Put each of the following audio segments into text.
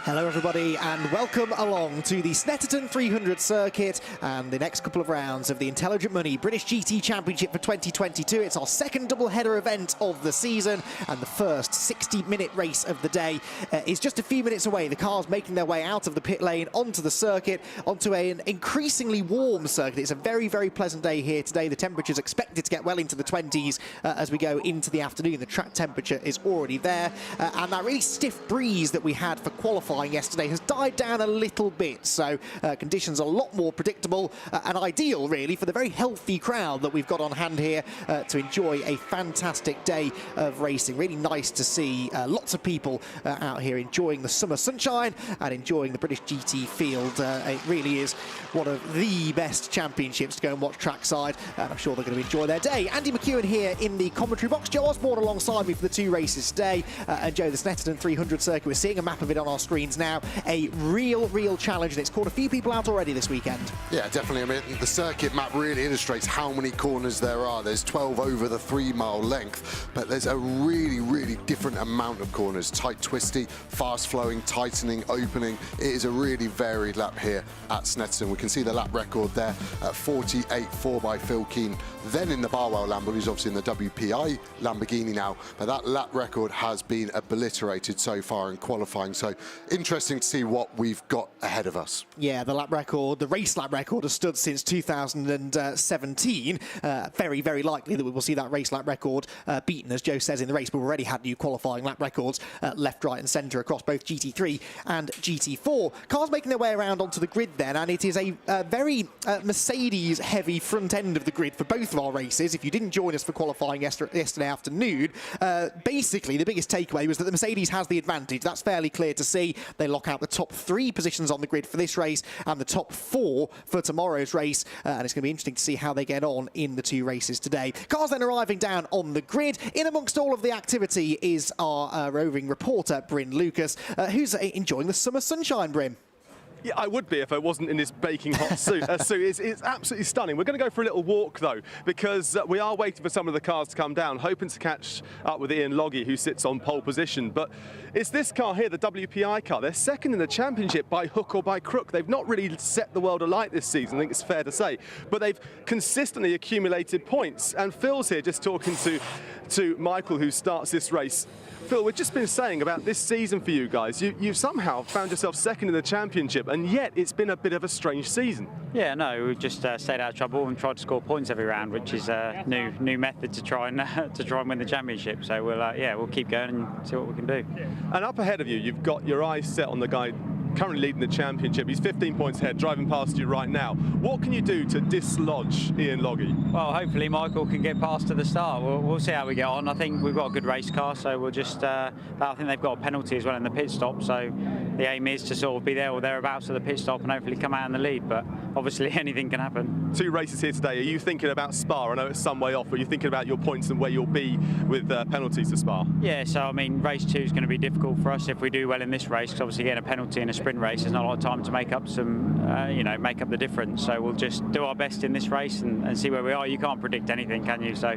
Hello everybody and welcome along to the Snetterton 300 circuit and the next couple of rounds of the Intelligent Money British GT Championship for 2022. It's our second double-header event of the season and the first 60-minute race of the day is just a few minutes away. The cars making their way out of the pit lane onto the circuit, onto an increasingly warm circuit. It's a very, very pleasant day here today. The temperature's expected to get well into the 20s as we go into the afternoon. The track temperature is already there and that really stiff breeze that we had for qualifying yesterday has died down a little bit, so conditions are a lot more predictable and ideal really for the very healthy crowd that we've got on hand here to enjoy a fantastic day of racing. Really nice to see lots of people out here enjoying the summer sunshine and enjoying the British GT field. It really is one of the best championships to go and watch trackside, and I'm sure they're going to enjoy their day. Andy McEwen here in the commentary box, Joe Osborne alongside me for the two races today, and Joe, the Snetterton 300 circuit, we're seeing a map of it on our screens now. A real challenge, and it's caught a few people out already this weekend. Yeah, definitely. I mean, the circuit map really illustrates how many corners there are. There's 12 over the 3-mile length, but there's a really different amount of corners. Tight, twisty, fast-flowing, tightening, opening. It is a really varied lap here at Snetterton. We can see the lap record there at 48.4 by Phil Keane. Then in the Barwell Lambo, who's obviously in the WPI Lamborghini now, but that lap record has been obliterated so far in qualifying. So interesting to see what we've got ahead of us. Yeah, the lap record, the race lap record has stood since 2017. Very likely that we will see that race lap record beaten, as Joe says in the race. But we've already had new qualifying lap records left, right and centre across both GT3 and GT4. Cars making their way around onto the grid then, and it is a very Mercedes heavy front end of the grid for both of our races. If you didn't join us for qualifying yesterday afternoon, basically the biggest takeaway was that the Mercedes has the advantage. That's fairly clear to see. They lock out the top 3 positions on the grid for this race and the top 4 for tomorrow's race, and it's going to be interesting to see how they get on in the two races today. Cars then arriving down on the grid. In amongst all of the activity is our roving reporter Bryn Lucas, who's enjoying the summer sunshine. Bryn. Yeah, I would be if I wasn't in this baking hot suit. It's absolutely stunning. We're going to go for a little walk, though, because we are waiting for some of the cars to come down, hoping to catch up with Ian Loggie, who sits on pole position. But it's this car here, the WPI car. They're second in the championship by hook or by crook. They've not really set the world alight this season, I think it's fair to say. But they've consistently accumulated points. And Phil's here just talking to Michael, who starts this race. Phil, we've just been saying about this season for you guys. You've somehow found yourself second in the championship, and yet it's been a bit of a strange season. Yeah, no, we've just stayed out of trouble and tried to score points every round, which is a new method to try and win the championship. So we'll keep going and see what we can do. And up ahead of you, you've got your eyes set on the guy currently leading the championship. He's 15 points ahead, driving past you right now. What can you do to dislodge Ian Loggie? Well, hopefully Michael can get past to the start. We'll see how we get on. I think we've got a good race car, so we'll just I think they've got a penalty as well in the pit stop, so the aim is to sort of be there or thereabouts at the pit stop and hopefully come out in the lead, but obviously anything can happen. 2 races here today. Are you thinking about Spa? I know it's some way off, but are you thinking about your points and where you'll be with penalties to Spa? Yeah, so I mean, race 2 is going to be difficult for us if we do well in this race, because obviously getting a penalty in a sprint race, there's not a lot of time to make up make up the difference. So we'll just do our best in this race and see where we are. You can't predict anything, can you? So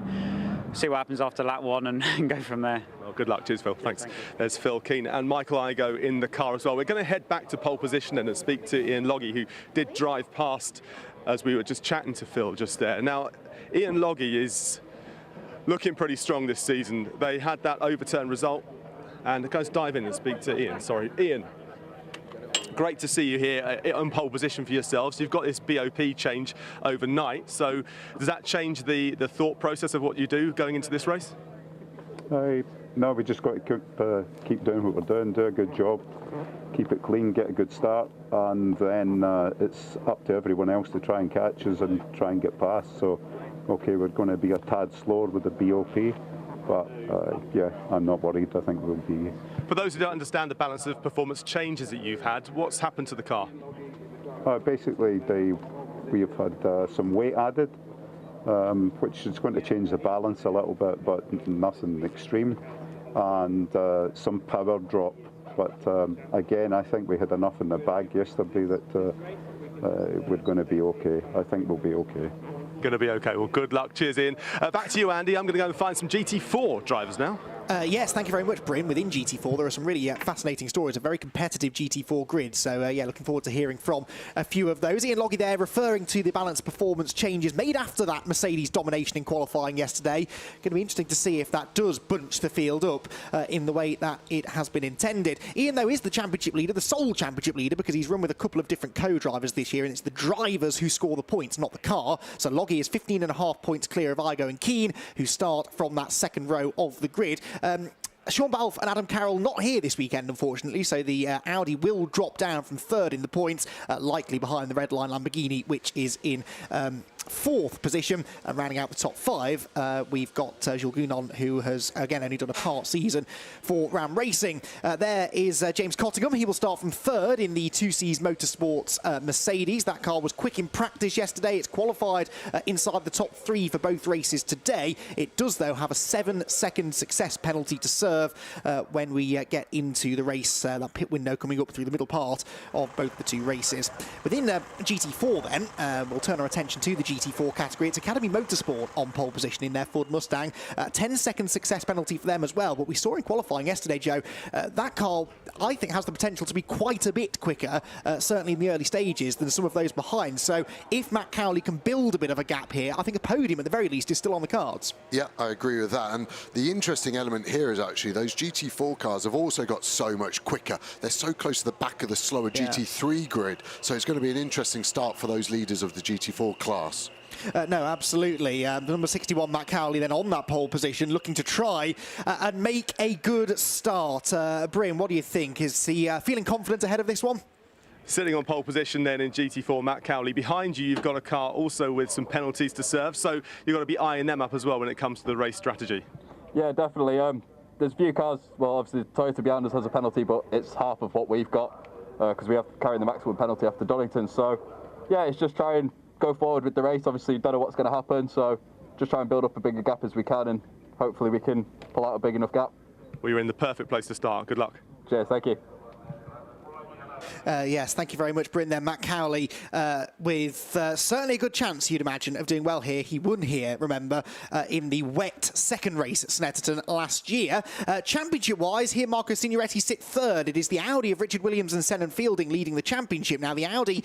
see what happens after lap 1 and go from there. Well, good luck. Cheers, Phil. Thanks. Thank you. There's Phil Keane and Michael Igoe in the car as well. We're going to head back to pole position and speak to Ian Loggie, who did drive past as we were just chatting to Phil just there. Now, Ian Loggie is looking pretty strong this season. They had that overturn result, and let's dive in and speak to Ian. Sorry, Ian. Great to see you here on pole position for yourselves. You've got this BOP change overnight, so does that change the thought process of what you do going into this race? No, we just got to keep doing what we're doing, do a good job, keep it clean, get a good start, and then it's up to everyone else to try and catch us and try and get past. So, okay, we're going to be a tad slower with the BOP, but yeah, I'm not worried. I think we'll be. For those who don't understand the balance of performance changes that you've had, what's happened to the car? Basically, we've had some weight added, which is going to change the balance a little bit, but nothing extreme, and some power drop. But again, I think we had enough in the bag yesterday that we're going to be okay. I think we'll be okay. Going to be okay. Well, good luck. Cheers, Ian. Back to you, Andy. I'm going to go and find some GT4 drivers now. Yes, thank you very much, Bryn. Within GT4, there are some really fascinating stories, a very competitive GT4 grid. So, yeah, looking forward to hearing from a few of those. Ian Loggie there referring to the balance performance changes made after that Mercedes domination in qualifying yesterday. Going to be interesting to see if that does bunch the field up in the way that it has been intended. Ian, though, is the championship leader, the sole championship leader, because he's run with a couple of different co-drivers this year, and it's the drivers who score the points, not the car. So Loggie is 15.5 points clear of Igo and Keane, who start from that second row of the grid. Sean Balfe and Adam Carroll not here this weekend, unfortunately, so the Audi will drop down from third in the points, likely behind the red line Lamborghini, which is in fourth position. And rounding out the top five, we've got Jules Gounon, who has, again, only done a part season for Ram Racing. There is James Cottingham. He will start from third in the 2Cs Motorsports Mercedes. That car was quick in practice yesterday. It's qualified inside the top three for both races today. It does, though, have a 7-second success penalty to serve when we get into the race, that pit window coming up through the middle part of both the two races. Within GT4 then, we'll turn our attention to the GT4 category. It's Academy Motorsport on pole position in their Ford Mustang. 10-second success penalty for them as well. But we saw in qualifying yesterday, Joe, that car, I think, has the potential to be quite a bit quicker, certainly in the early stages, than some of those behind. So if Matt Cowley can build a bit of a gap here, I think a podium at the very least is still on the cards. Yeah, I agree with that. And the interesting element here is actually those GT4 cars have also got so much quicker. They're so close to the back of the slower GT3 grid. So it's going to be an interesting start for those leaders of the GT4 class. No, absolutely. Number 61, Matt Cowley, then on that pole position, looking to try and make a good start. Bryn, what do you think? Is he feeling confident ahead of this one? Sitting on pole position then in GT4, Matt Cowley. Behind you, you've got a car also with some penalties to serve. So you've got to be eyeing them up as well when it comes to the race strategy. Yeah, definitely. There's a few cars, well, obviously Toyota behind us has a penalty, but it's half of what we've got because we have to carry the maximum penalty after Donington. So, yeah, it's just try and go forward with the race. Obviously, don't know what's going to happen, so just try and build up a bigger gap as we can, and hopefully we can pull out a big enough gap. Well, you're in the perfect place to start. Good luck. Cheers, thank you. Yes, thank you very much, Bryn. There, Matt Cowley with certainly a good chance, you'd imagine, of doing well here. He won here, remember, in the wet second race at Snetterton last year. Championship-wise, here Marco Signoretti sit third. It is the Audi of Richard Williams and Senan Fielding leading the championship. Now, the Audi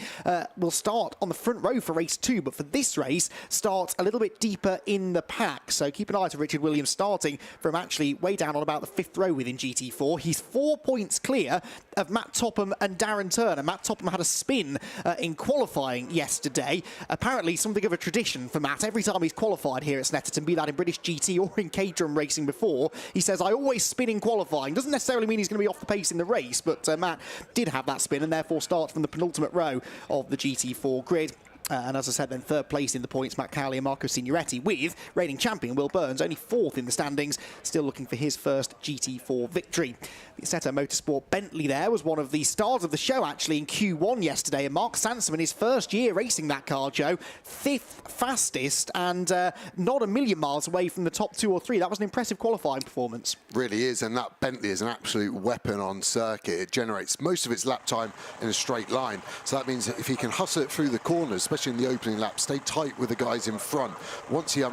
will start on the front row for race 2, but for this race, start a little bit deeper in the pack. So keep an eye to Richard Williams starting from actually way down on about the 5th row within GT4. He's 4 points clear of Matt Topham and Darren Turner. Matt Topham had a spin in qualifying yesterday. Apparently something of a tradition for Matt. Every time he's qualified here at Snetterton, be that in British GT or in Caterham racing before, he says, I always spin in qualifying. Doesn't necessarily mean he's going to be off the pace in the race, but Matt did have that spin and therefore starts from the penultimate row of the GT4 grid. And as I said, then third place in the points, Matt Cowley and Marco Signoretti, with reigning champion Will Burns only 4th in the standings, still looking for his first GT4 victory. The SRO Motorsport Bentley there was one of the stars of the show, actually, in Q1 yesterday. And Mark Sansom, in his first year racing that car, Joe, 5th fastest and not a million miles away from the top 2 or 3. That was an impressive qualifying performance. Really is, and that Bentley is an absolute weapon on circuit. It generates most of its lap time in a straight line. So that means that if he can hustle it through the corners, especially in the opening lap, stay tight with the guys in front. Once he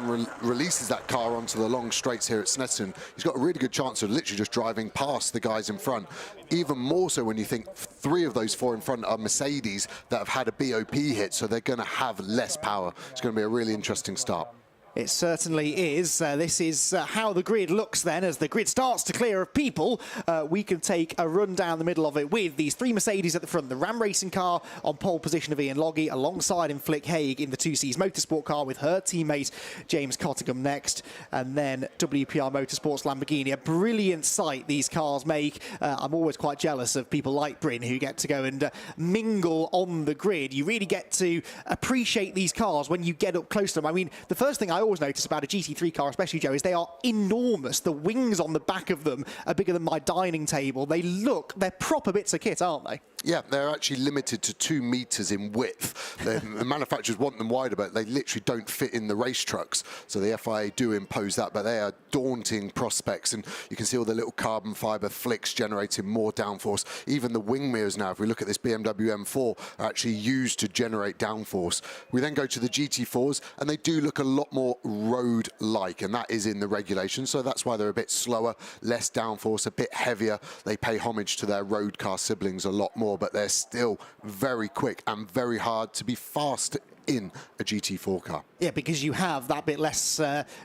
releases that car onto the long straights here at Snetterton, he's got a really good chance of literally just driving past the guys in front. Even more so when you think 3 of those 4 in front are Mercedes that have had a BOP hit, so they're going to have less power. It's going to be a really interesting start. It certainly is. This is how the grid looks then. As the grid starts to clear of people, we can take a run down the middle of it with these 3 Mercedes at the front. The Ram Racing car on pole position of Ian Loggie, alongside him Flick Haig in the 2Cs Motorsport car with her teammate James Cottingham next. And then WPR Motorsports Lamborghini. A brilliant sight these cars make. I'm always quite jealous of people like Bryn who get to go and mingle on the grid. You really get to appreciate these cars when you get up close to them. I mean, the first thing I always notice about a GT3 car, especially, Joe, is they are enormous. The wings on the back of them are bigger than my dining table. They're proper bits of kit, aren't they? Yeah, they're actually limited to 2 meters in width. The manufacturers want them wider, but they literally don't fit in the race trucks. So the FIA do impose that, but they are daunting prospects. And you can see all the little carbon fiber flicks generating more downforce. Even the wing mirrors now, if we look at this BMW M4, are actually used to generate downforce. We then go to the GT4s, and they do look a lot more road-like, and that is in the regulations. So that's why they're a bit slower, less downforce, a bit heavier. They pay homage to their road car siblings a lot more, but they're still very quick and very hard to be fast in a GT4 car. Yeah, because you have that bit less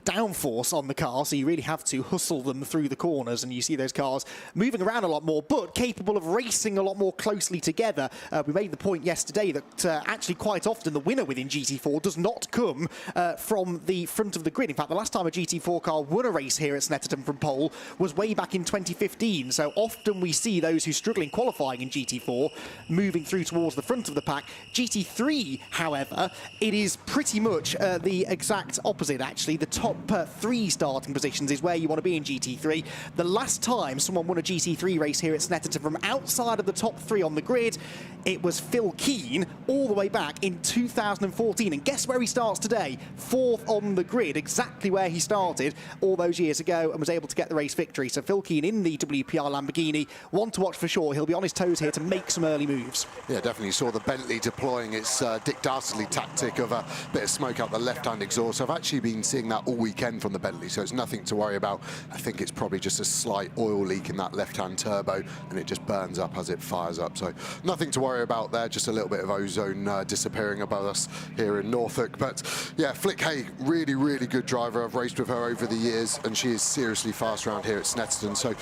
downforce on the car, so you really have to hustle them through the corners, and you see those cars moving around a lot more, but capable of racing a lot more closely together. We made the point yesterday that actually quite often the winner within GT4 does not come from the front of the grid. In fact, the last time a GT4 car won a race here at Snetterton from pole was way back in 2015, so often we see those who struggle in qualifying in GT4 moving through towards the front of the pack. GT3, however, it is pretty much the exact opposite, actually. The top 3 starting positions is where you want to be in GT3. The last time someone won a GT3 race here at Snetterton from outside of the top 3 on the grid, it was Phil Keane all the way back in 2014. And guess where he starts today? 4th on the grid, exactly where he started all those years ago and was able to get the race victory. So Phil Keane in the WPR Lamborghini, one to watch for sure. He'll be on his toes here to make some early moves. Yeah, definitely saw the Bentley deploying its Dick Dastardly tactic of a bit of smoke out the left-hand exhaust. I've actually been seeing that all weekend from the Bentley, so it's nothing to worry about. I think it's probably just a slight oil leak in that left-hand turbo, and it just burns up as it fires up. So nothing to worry about there, just a little bit of ozone disappearing above us here in Norfolk. But yeah, Flick Haig, really, really good driver. I've raced with her over the years, and she is seriously fast around here at Snetterton. So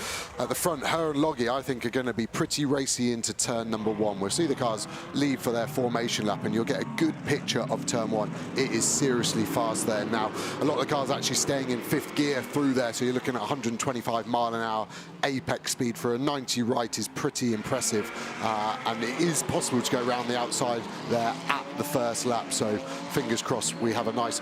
at the front, her and Loggie, I think, are going to be pretty racy into turn number 1. We'll see the cars leave for their formation lap, and you'll get a good picture of turn 1. It is seriously fast there now. A lot of the cars actually staying in 5th gear through there, so you're looking at 125 mile an hour apex speed for a 90 right is pretty impressive, and it is possible to go around the outside there at the first lap. So fingers crossed we have a nice,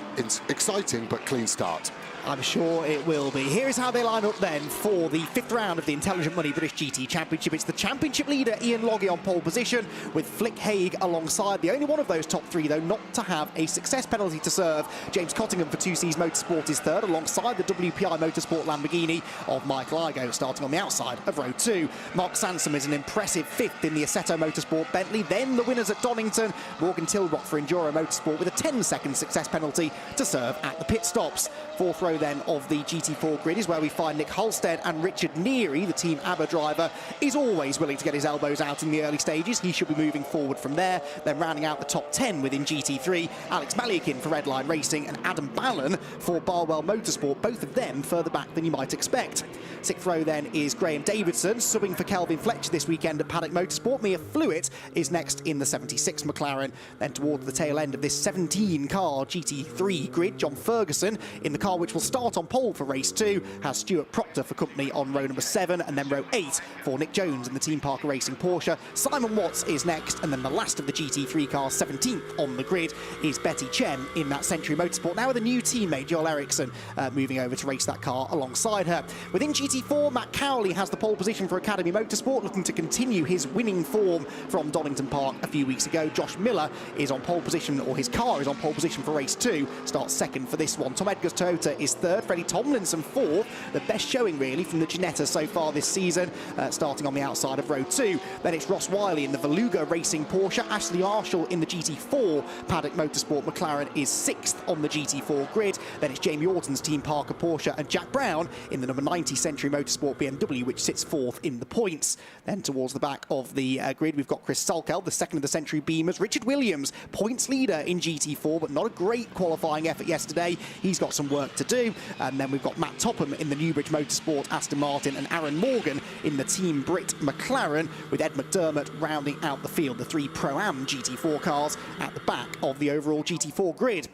exciting but clean start. I'm sure it will be. Here is how they line up then for the 5th round of the Intelligent Money British GT Championship. It's the championship leader, Ian Loggie, on pole position, with Flick Haig alongside. The only one of those top 3, though, not to have a success penalty to serve. James Cottingham for 2C's Motorsport is 3rd, alongside the WPI Motorsport Lamborghini of Mike Ligo, starting on the outside of row 2. Mark Sansom is an impressive 5th in the SRO Motorsport Bentley. Then the winners at Donington, Morgan Tilbrock for Enduro Motorsport, with a 10-second success penalty to serve at the pit stops. 4th row then of the GT4 grid is where we find Nick Halstead, and Richard Neary, the Team ABBA driver, is always willing to get his elbows out in the early stages. He should be moving forward from there. Then rounding out the top 10 within GT3, Alex Maliakin for Redline Racing and Adam Ballon for Barwell Motorsport, both of them further back than you might expect. 6th row then is Graham Davidson, subbing for Kelvin Fletcher this weekend at Paddock Motorsport. Mia Flewitt is next in the 76 McLaren. Then towards the tail end of this 17-car GT3 grid, John Ferguson in the car which will start on pole for race 2 has Stuart Proctor for company on row number 7, and then row 8 for Nick Jones in the Team Parker Racing Porsche. Simon Watts is next, and then the last of the GT3 cars, 17th on the grid, is Betty Chen in that Century Motorsport, now with a new teammate, Joel Eriksson, moving over to race that car alongside her. Within GT4, Matt Cowley has the pole position for Academy Motorsport, looking to continue his winning form from Donington Park a few weeks ago. Josh Miller is on pole position, or his car is on pole position for race 2, starts 2nd for this one. Tom Edgar's Toyota is 3rd, Freddie Tomlinson 4th, the best showing really from the Ginetta so far this season, starting on the outside of row 2. Then it's Ross Wiley in the Veluga Racing Porsche, Ashley Marshall in the GT4 Paddock Motorsport McLaren is 6th on the GT4 grid. Then it's Jamie Orton's Team Parker Porsche, and Jack Brown in the number 90 Century Motorsport BMW, which sits 4th in the points. Then towards the back of the grid, we've got Chris Salkeld, the 2nd of the Century Beamers. Richard Williams, points leader in GT4, but not a great qualifying effort yesterday. He's got some work to do. And then we've got Matt Topham in the Newbridge Motorsport Aston Martin, and Aaron Morgan in the Team Brit McLaren, with Ed McDermott rounding out the field. The 3 Pro-Am GT4 cars at the back of the overall GT4 grid.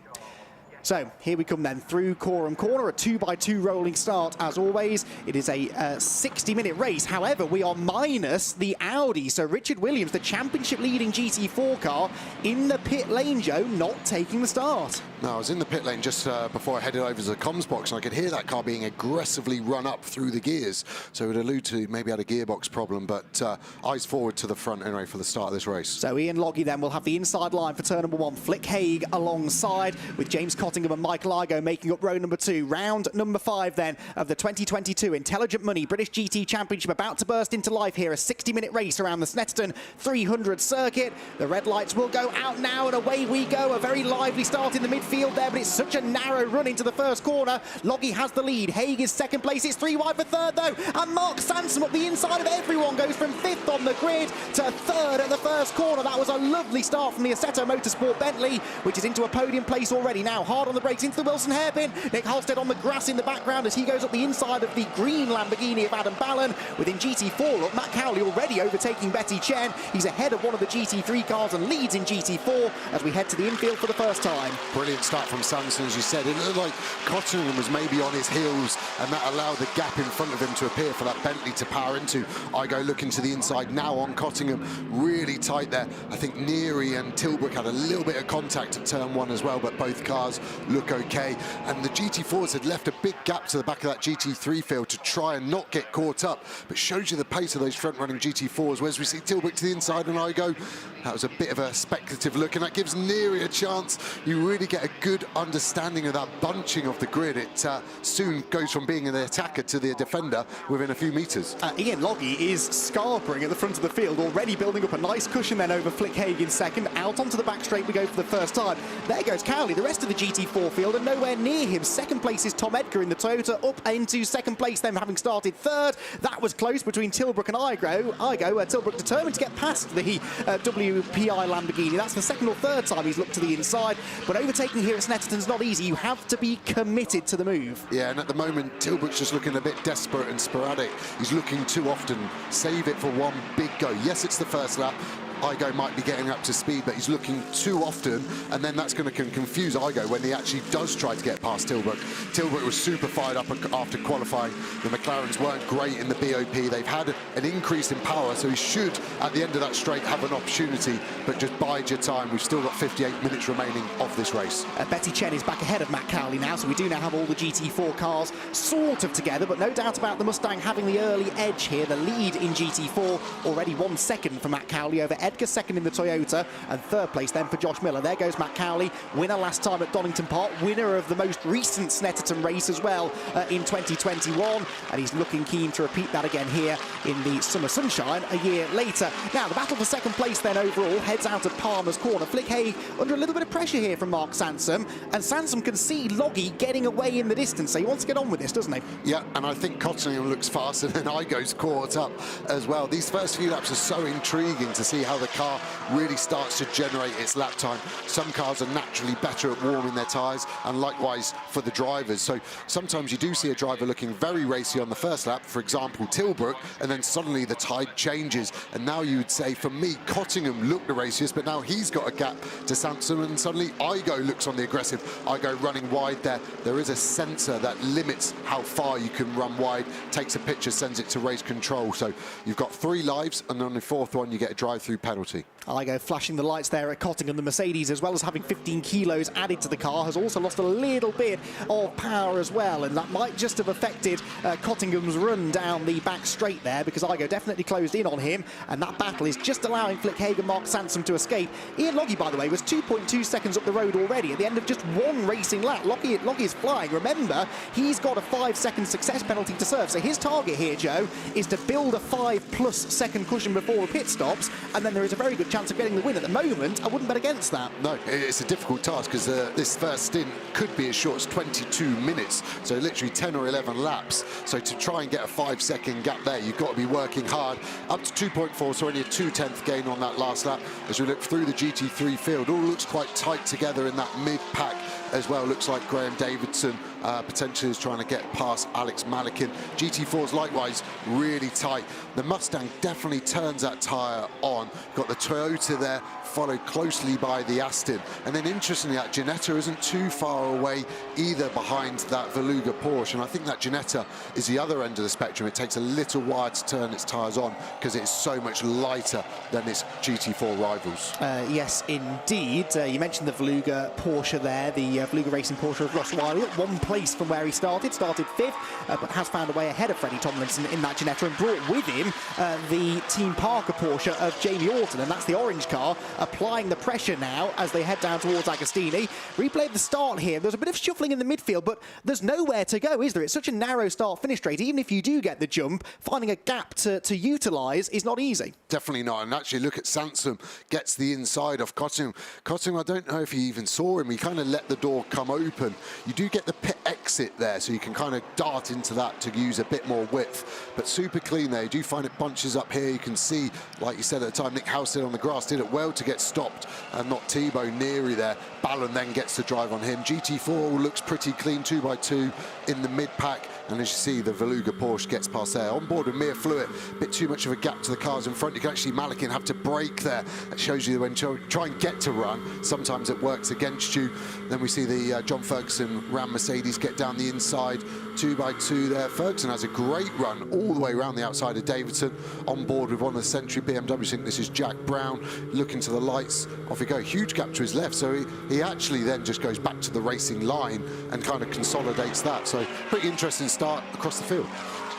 So here we come then through Coram Corner, a 2x2 rolling start as always. It is a 60-minute race. However, we are minus the Audi. So Richard Williams, the championship leading GT4 car, in the pit lane, Joe, not taking the start. No, I was in the pit lane just before I headed over to the comms box, and I could hear that car being aggressively run up through the gears. So it would allude to maybe had a gearbox problem, but eyes forward to the front anyway for the start of this race. So Ian Loggie then will have the inside line for turn number 1. Flick Haig alongside with James Cottingham and Michael Igoe making up row number 2. Round number 5 then of the 2022 Intelligent Money British GT Championship about to burst into life here. A 60-minute race around the Snetterton 300 circuit. The red lights will go out now and away we go. A very lively start in the midfield there, but it's such a narrow run into the first corner. Loggie has the lead. Haig is second place. It's 3 wide for third though. And Mark Sansom up the inside of everyone goes from 5th on the grid to 3rd at the first corner. That was a lovely start from the SRO Motorsports Bentley, which is into a podium place already now. Hard on the brakes into the Wilson hairpin. Nick Halstead on the grass in the background as he goes up the inside of the green Lamborghini of Adam Ballon. Within GT4, look, Matt Cowley already overtaking Betty Chen. He's ahead of one of the GT3 cars and leads in GT4 as we head to the infield for the first time. Brilliant start from Sanderson, as you said. It looked like Cottingham was maybe on his heels, and that allowed the gap in front of him to appear for that Bentley to power into. Igoe looking to the inside now on Cottingham, really tight there. I think Neary and Tilbrook had a little bit of contact at turn 1 as well, but both cars look okay. And the GT4s had left a big gap to the back of that GT3 field to try and not get caught up, but shows you the pace of those front-running GT4s. Whereas we see Tilbrook to the inside and Igoe, that was a bit of a speculative look, and that gives Neary a chance. You really get a good understanding of that bunching of the grid. It soon goes from being an attacker to the defender within a few metres. Ian Loggie is scarpering at the front of the field, already building up a nice cushion then over Flick Haig in second. Out onto the back straight we go for the first time. There goes Cowley, the rest of the GT4 field, and nowhere near him. Second place is Tom Edgar in the Toyota, up into second place then having started third. That was close between Tilbrook and Igoe. Tilbrook determined to get past the WPI Lamborghini. That's the second or third time he's looked to the inside, but overtaking here at Snetterton's not easy. You have to be committed to the move. Yeah, and at the moment Tilbrook's just looking a bit desperate and sporadic. He's looking too often. Save it for one big go. Yes, it's the first lap. Igoe might be getting up to speed, but he's looking too often, and then that's going to confuse Igoe when he actually does try to get past Tilbrook. Tilbrook was super fired up after qualifying. The McLarens weren't great in the BOP. They've had an increase in power, so he should, at the end of that straight, have an opportunity, but just bide your time. We've still got 58 minutes remaining of this race. Betty Chen is back ahead of Matt Cowley now, so we do now have all the GT4 cars sort of together, but no doubt about the Mustang having the early edge here. The lead in GT4, already 1 second for Matt Cowley over Edgar, second in the Toyota, and third place then for Josh Miller. There goes Matt Cowley, winner last time at Donington Park, winner of the most recent Snetterton race as well in 2021, and he's looking keen to repeat that again here in the summer sunshine a year later. Now the battle for second place then overall heads out of Palmer's Corner. Flick Haig under a little bit of pressure here from Mark Sansom, and Sansom can see Loggie getting away in the distance, so he wants to get on with this, doesn't he? Yeah, and I think Cottingham looks faster than Igoe's caught up as well. These first few laps are so intriguing to see how the car really starts to generate its lap time. Some cars are naturally better at warming their tyres, and likewise for the drivers. So sometimes you do see a driver looking very racy on the first lap, for example Tilbrook, and then suddenly the tide changes, and now you would say, for me, Cottingham looked the raciest, but now he's got a gap to Sansom, and suddenly Igoe looks on the aggressive. Igoe running wide there. There is a sensor that limits how far you can run wide, takes a picture, sends it to race control. So you've got 3 lives, and on the 4th one you get a drive-through penalty. Igoe flashing the lights there at Cottingham. The Mercedes, as well as having 15 kilos added to the car, has also lost a little bit of power as well, and that might just have affected Cottingham's run down the back straight there, because Igoe definitely closed in on him, and that battle is just allowing Flick Haig and Mark Sansom to escape. Ian Loggie, by the way, was 2.2 seconds up the road already at the end of just 1 racing lap. Loggie is flying. Remember, he's got a 5-second success penalty to serve, so his target here, Joe, is to build a 5+ second cushion before the pit stops, and then there is a very good chance of getting the win. At the moment, I wouldn't bet against that. No, it's a difficult task, because this first stint could be as short as 22 minutes, so literally 10 or 11 laps. So to try and get a 5-second gap there, you've got to be working hard. Up to 2.4, so only a 2/10 gain on that last lap. As we look through the GT3 field, all looks quite tight together in that mid-pack as well. Looks like Graham Davidson potentially is trying to get past Alex Malikin. GT4's likewise really tight. The Mustang definitely turns that tyre on. Got the Toyota there, followed closely by the Aston. And then interestingly, that Ginetta isn't too far away either behind that Veluga Porsche. And I think that Ginetta is the other end of the spectrum. It takes a little while to turn its tyres on because it's so much lighter than its GT4 rivals. Yes, indeed. You mentioned the Veluga Porsche there, the Veluga Racing Porsche of Ross Wiley, at one place from where he started 5th, but has found a way ahead of Freddie Tomlinson in that Ginetta and brought with him the Team Parker Porsche of Jamie Orton, and that's the orange car, applying the pressure now as they head down towards Agostini. Replay of the start here. There's a bit of shuffling in the midfield, but there's nowhere to go, is there? It's such a narrow start-finish straight. Even if you do get the jump, finding a gap to utilise is not easy. Definitely not. And actually, look at Sansom, gets the inside of Cottingham. Cottingham, I don't know if he even saw him. He kind of let the door come open. You do get the pit exit there, so you can kind of dart into that to use a bit more width. But super clean there. You do find it bunches up here. You can see, like you said at the time, Nick House did on the grass, did it well to get stopped and not Thibaut Neary there. Ballon then gets to drive on him. GT4 looks pretty clean, 2x2 in the mid-pack. And as you see, the Veluga Porsche gets past there. On board with Mir Fluid, a bit too much of a gap to the cars in front. You can actually, Malikin, have to brake there. It shows you when you try and get to run, sometimes it works against you. Then we see the John Ferguson Ram Mercedes get down the inside, 2x2 there. Ferguson has a great run all the way around the outside of Davidson. On board with one of the Century BMWs. I think this is Jack Brown, looking to the lights. Off he goes. Huge gap to his left. So he actually then just goes back to the racing line and kind of consolidates that. So pretty interesting start across the field.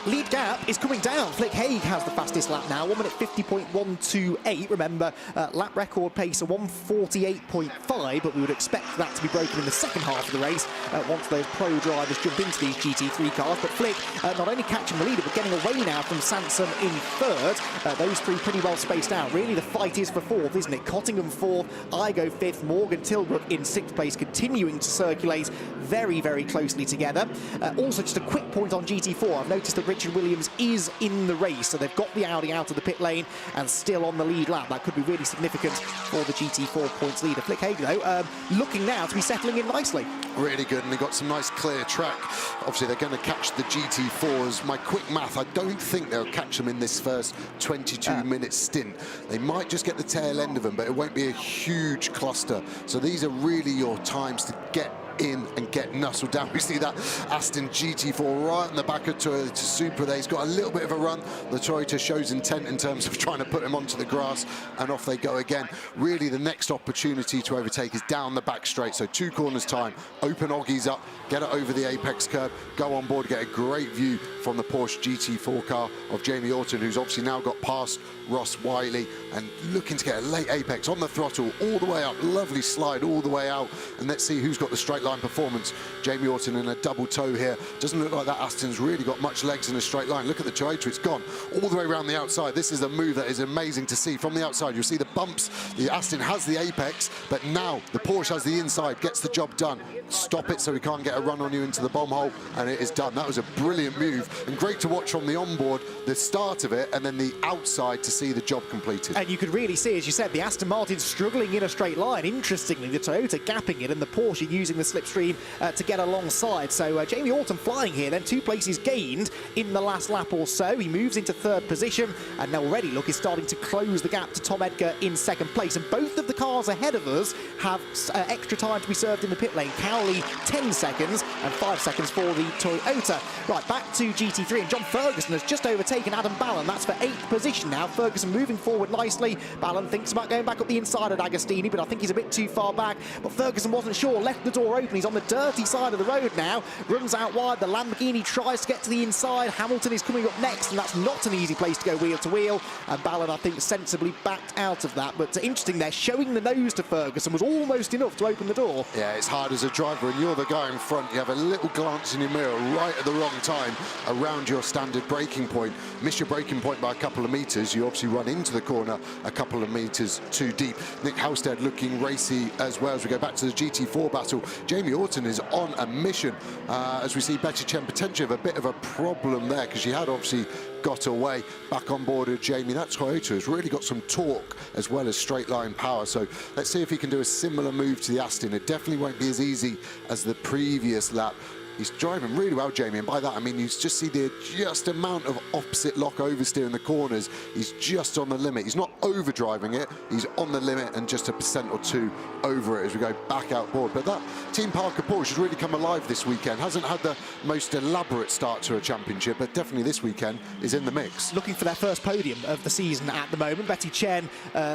Lead gap is coming down. Flick Haig has the fastest lap now, 1 minute 50.128. Remember, lap record pace of 148.5, but we would expect that to be broken in the second half of the race once those pro drivers jump into these GT3 cars. But Flick not only catching the leader, but getting away now from Sansom in 3rd. Those three pretty well spaced out. Really, the fight is for 4th, isn't it? Cottingham 4th, Igo 5th, Morgan Tilbrook in 6th place, continuing to circulate very, very closely together. Also, just a quick point on GT4. I've noticed that Richard Williams is in the race, so they've got the Audi out of the pit lane and still on the lead lap. That could be really significant for the GT4 points leader. Flick Haig, though, looking now to be settling in nicely. Really good, and they've got some nice clear track. Obviously, they're going to catch the GT4s. My quick math, I don't think they'll catch them in this first 22-minute stint. They might just get the tail end of them, but it won't be a huge cluster. So these are really your times to get in and get nuzzled down. We see that Aston GT4 right in the back of Toyota Supra there. He's got a little bit of a run. The Toyota shows intent in terms of trying to put him onto the grass, and off they go again. Really, the next opportunity to overtake is down the back straight. So 2 corners time, open Oggies up, get it over the apex curb, go on board, get a great view from the Porsche GT4 car of Jamie Orton, who's obviously now got past Ross Wiley and looking to get a late apex on the throttle all the way up. Lovely slide all the way out, and let's see who's got the straight line performance. Jamie Orton in a double toe here. Doesn't look like that Aston's really got much legs in a straight line. Look at the Toyota, it's gone all the way around the outside. This is a move that is amazing to see from the outside. You'll see the bumps. The Aston has the apex, but now the Porsche has the inside, gets the job done. Stop it so he can't get a run on you into the bomb hole, and it is done. That was a brilliant move, and great to watch from the onboard, the start of it, and then the outside to see the job completed. And you could really see, as you said, the Aston Martin struggling in a straight line. Interestingly, the Toyota gapping it and the Porsche using the slipstream to get alongside. So Jamie Orton flying here, then 2 places gained in the last lap or so. He moves into 3rd position, and now already, look, is starting to close the gap to Tom Edgar in 2nd place. And both of the cars ahead of us have extra time to be served in the pit lane. Cowley 10 seconds and 5 seconds for the Toyota. Right, back to GT3, and John Ferguson has just overtaken Adam Ballon. That's for 8th position now. Ferguson moving forward nicely. Ballon thinks about going back up the inside at Agostini, but I think he's a bit too far back. But Ferguson wasn't sure, left the door open. He's on the dirty side of the road now, runs out wide. The Lamborghini tries to get to the inside. Hamilton is coming up next, and that's not an easy place to go wheel to wheel. And Ballon, I think, sensibly backed out of that. But interesting there, showing the nose to Ferguson was almost enough to open the door. Yeah, it's hard as a driver, and you're the guy in front. You have a little glance in your mirror right at the wrong time around your standard braking point. Miss your braking point by a couple of metres, you obviously run into the corner a couple of metres too deep. Nick Halstead looking racy as well as we go back to the GT4 battle. Jamie Orton is on a mission as we see Betty Chen potentially have a bit of a problem there, because she had obviously got away. Back on board with Jamie. That Toyota has really got some torque as well as straight line power, so let's see if he can do a similar move to the Aston. It definitely won't be as easy as the previous lap. he's driving really well, Jamie, and by that I mean you just see the just amount of opposite lock oversteer in the corners. He's just on the limit. He's not over driving it, he's on the limit and just 1% or 2 over it as we go back outboard. But that Team Parker Porsche has really come alive this weekend. Hasn't had the most elaborate start to a championship, but definitely this weekend is in the mix. Looking for their first podium of the season at the moment. Betty Chen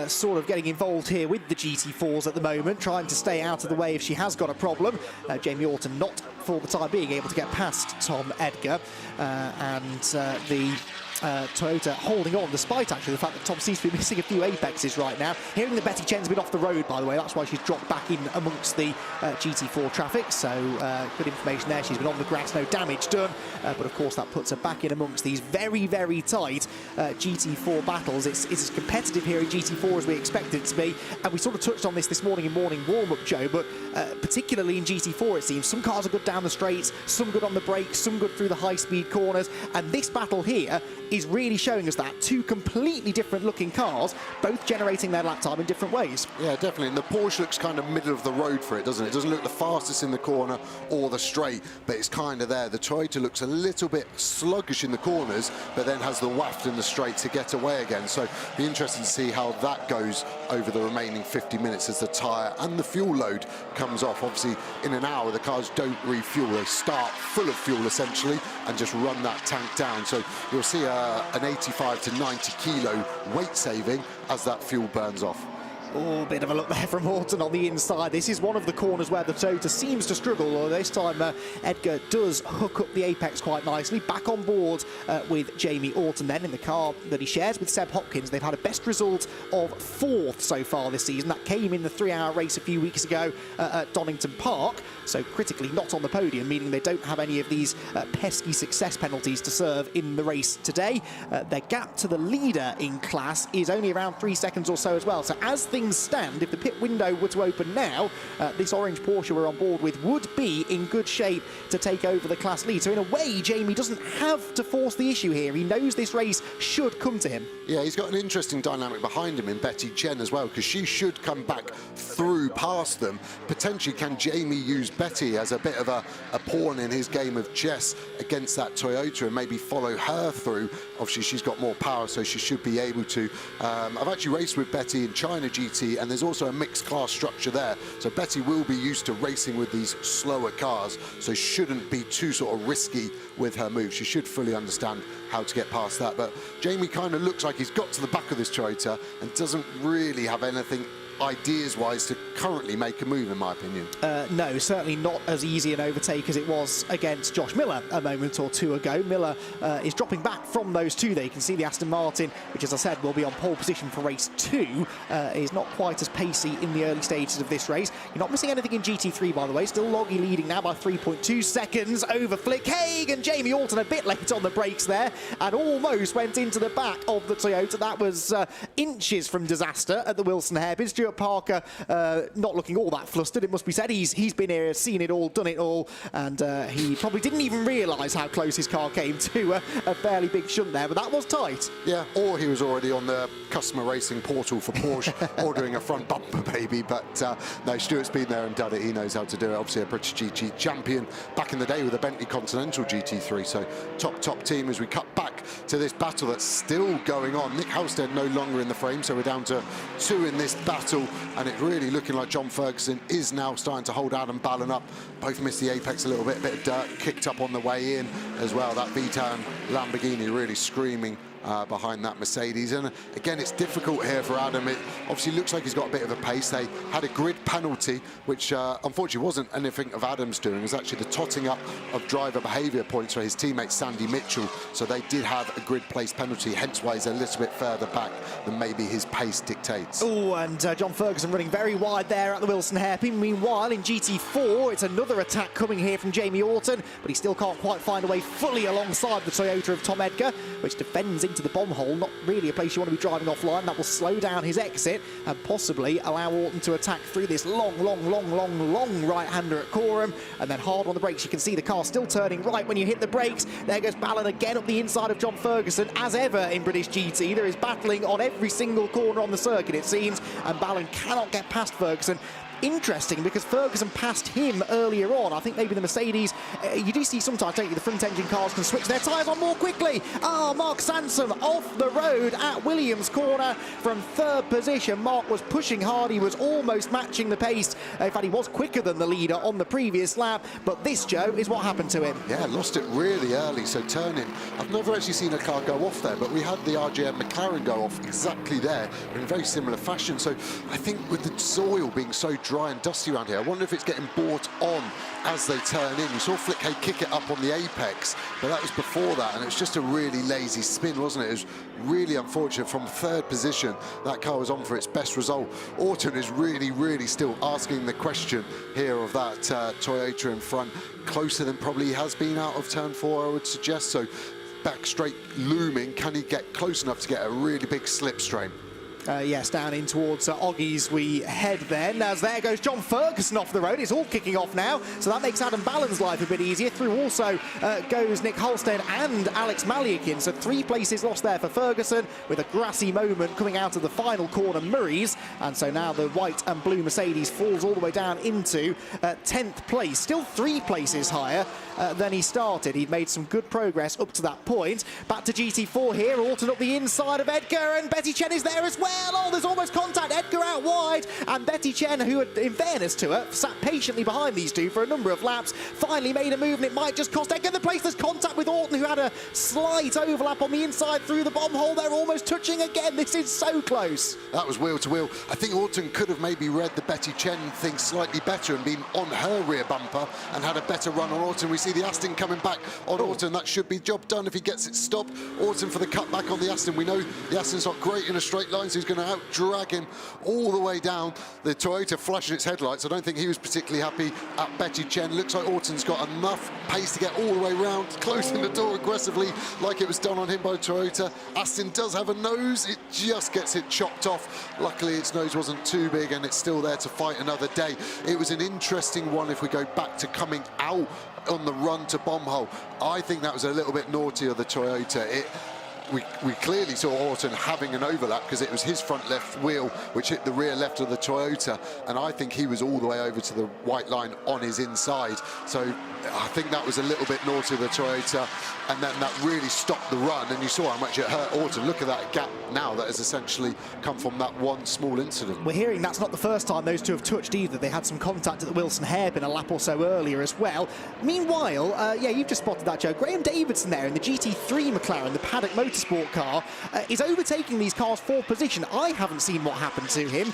sort of getting involved here with the GT4s at the moment, trying to stay out of the way if she has got a problem. Jamie Orton not for the time being able to get past Tom Edgar, and the Toyota holding on, despite actually the fact that Tom seems to be missing a few apexes right now. Hearing that Betty Chen's been off the road, by the way, that's why she's dropped back in amongst the GT4 traffic, so good information there. She's been on the grass, no damage done, but of course that puts her back in amongst these very, very tight GT4 battles. It's as competitive here in GT4 as we expect it to be, and we sort of touched on this morning in morning warm-up, Joe, but particularly in GT4 it seems some cars are good down the straights, some good on the brakes, some good through the high-speed corners, and this battle here is really showing us that two completely different looking cars, both generating their lap time in different ways. Yeah, definitely. And the Porsche looks kind of middle of the road for it, doesn't it? It doesn't look the fastest in the corner or the straight, but it's kind of there. The Toyota looks a little bit sluggish in the corners, but then has the waft in the straight to get away again. So be interesting to see how that goes over the remaining 50 minutes as the tyre and the fuel load comes off. Obviously, in an hour, the cars don't refuel. They start full of fuel, essentially, and just run that tank down. So you'll see an 85 to 90 kilo weight saving as that fuel burns off. Oh, bit of a look there from Orton on the inside. This is one of the corners where the Toyota seems to struggle, although this time Edgar does hook up the apex quite nicely. Back on board with Jamie Orton then in the car that he shares with Seb Hopkins. They've had a best result of 4th so far this season. That came in the 3-hour race a few weeks ago at Donington Park, so critically not on the podium, meaning they don't have any of these pesky success penalties to serve in the race today. Their gap to the leader in class is only around 3 seconds or so as well. So as things stand, if the pit window were to open now, this orange Porsche we're on board with would be in good shape to take over the class lead. So in a way, Jamie doesn't have to force the issue here. He knows this race should come to him. Yeah, he's got an interesting dynamic behind him in Betty Chen as well, because she should come back through past them. Potentially, can Jamie use Betty as a bit of a pawn in his game of chess against that Toyota and maybe follow her through? Obviously, she's got more power, so she should be able to. I've actually raced with Betty in China GT, and there's also a mixed class structure there. So Betty will be used to racing with these slower cars, so shouldn't be too sort of risky with her move. She should fully understand how to get past that. But Jamie kind of looks like he's got to the back of this Toyota and doesn't really have anything ideas-wise to currently make a move, in my opinion. No, certainly not as easy an overtake as it was against Josh Miller a moment or two ago. Miller is dropping back from those two there. You can see the Aston Martin, which, as I said, will be on pole position for race 2, is not quite as pacey in the early stages of this race. You're not missing anything in GT3, by the way. Still Loggie leading now by 3.2 seconds over Flick Haig, and Jamie Orton a bit late on the brakes there and almost went into the back of the Toyota. That was inches from disaster at the Wilson hairpin. Stuart Parker not looking all that flustered, it must be said. He's been here, seen it all, done it all, and he probably didn't even realise how close his car came to a fairly big shunt there, but that was tight. Yeah, or he was already on the customer racing portal for Porsche ordering a front bumper, baby. But no, Stuart's been there and done it. He knows how to do it. Obviously a British GT champion back in the day with a Bentley Continental GT3, so top team as we cut back to this battle that's still going on. Nick Halstead no longer in the frame, so we're down to 2 in this battle, and it's really looking like John Ferguson is now starting to hold Adam Ballon up. Both missed the apex a little bit of dirt kicked up on the way in as well. That V-Town Lamborghini really screaming behind that Mercedes. And again, it's difficult here for Adam. It obviously looks like he's got a bit of a pace. They had a grid penalty, which unfortunately wasn't anything of Adam's doing. It was actually the totting up of driver behaviour points for his teammate Sandy Mitchell. So they did have a grid place penalty, hence why he's a little bit further back than maybe his pace dictates. Oh, and John Ferguson running very wide there at the Wilson hairpin. Meanwhile, in GT4, it's another attack coming here from Jamie Orton, but he still can't quite find a way fully alongside the Toyota of Tom Edgar, which defends into the bomb hole. Not really a place you want to be driving offline. That will slow down his exit and possibly allow Orton to attack through this long right-hander at Coram, and then hard on the brakes. You can see the car still turning right when you hit the brakes. There goes Ballon again up the inside of John Ferguson. As ever in British GT, there is battling on every single corner on the circuit, it seems, and Ballon cannot get past Ferguson. interesting because Ferguson passed him earlier on. I think maybe the Mercedes, you do see sometimes, don't you, the front engine cars can switch their tyres on more quickly. Mark Sansom off the road at Williams corner from third position. Mark was pushing hard, he was almost matching the pace. In fact, he was quicker than the leader on the previous lap, but this, Joe, is what happened to him. Yeah, lost it really early, so turning. I've never actually seen a car go off there, but we had the RJM McLaren go off exactly there in very similar fashion. So I think with the soil being so dry and dusty around here, I wonder if it's getting brought on as they turn in. You saw Flickhay kick it up on the apex, but that was before that, and it was just a really lazy spin, wasn't it? It was really unfortunate. From third position, that car was on for its best result. Orton is really still asking the question here of that Toyota in front, closer than probably he has been out of turn 4, I would suggest. So back straight looming, can he get close enough to get a really big slip strain? Yes, down in towards Oggie's we head then, as there goes John Ferguson off the road. It's all kicking off now, so that makes Adam Ballan's life a bit easier. Through also goes Nick Holstein and Alex Malyakin, so 3 places lost there for Ferguson, with a grassy moment coming out of the final corner, Murray's, and so now the white and blue Mercedes falls all the way down into 10th place, still 3 places higher than he started. He'd made some good progress up to that point. Back to GT4 here, Orton up the inside of Edgar, and Betty Chen is there as well. Oh, there's almost contact. Edgar out wide, and Betty Chen, who, in fairness to her, sat patiently behind these two for a number of laps, finally made a move, and it might just cost Edgar the place. There's contact with Orton, who had a slight overlap on the inside through the bomb hole. They're almost touching again. This is so close. That was wheel to wheel. I think Orton could have maybe read the Betty Chen thing slightly better and been on her rear bumper and had a better run on Orton. We see the Aston coming back on Orton. That should be job done if he gets it stopped. Orton for the cutback on the Aston. We know the Aston's not great in a straight line, so he's going to out-drag him all the way down. The Toyota flashing its headlights. I don't think he was particularly happy at Betty Chen. Looks like Orton's got enough pace to get all the way round, closing the door aggressively like it was done on him by Toyota. Aston does have a nose. It just gets it chopped off. Luckily, its nose wasn't too big, and it's still there to fight another day. It was an interesting one if we go back to coming out on the run to bomb hole. I think that was a little bit naughty of the Toyota. We clearly saw Orton having an overlap because it was his front left wheel which hit the rear left of the Toyota, and I think he was all the way over to the white line on his inside. So I think that was a little bit naughty of the Toyota, and then that really stopped the run, and you saw how much it hurt Orton. Look at that gap now that has essentially come from that one small incident. We're hearing that's not the first time those two have touched either. They had some contact at the Wilson hairpin a lap or so earlier as well. Meanwhile, yeah, you've just spotted that, Joe. Graham Davidson there in the GT3 McLaren, the Paddock Motorsport car, is overtaking these cars for position. I haven't seen what happened to him.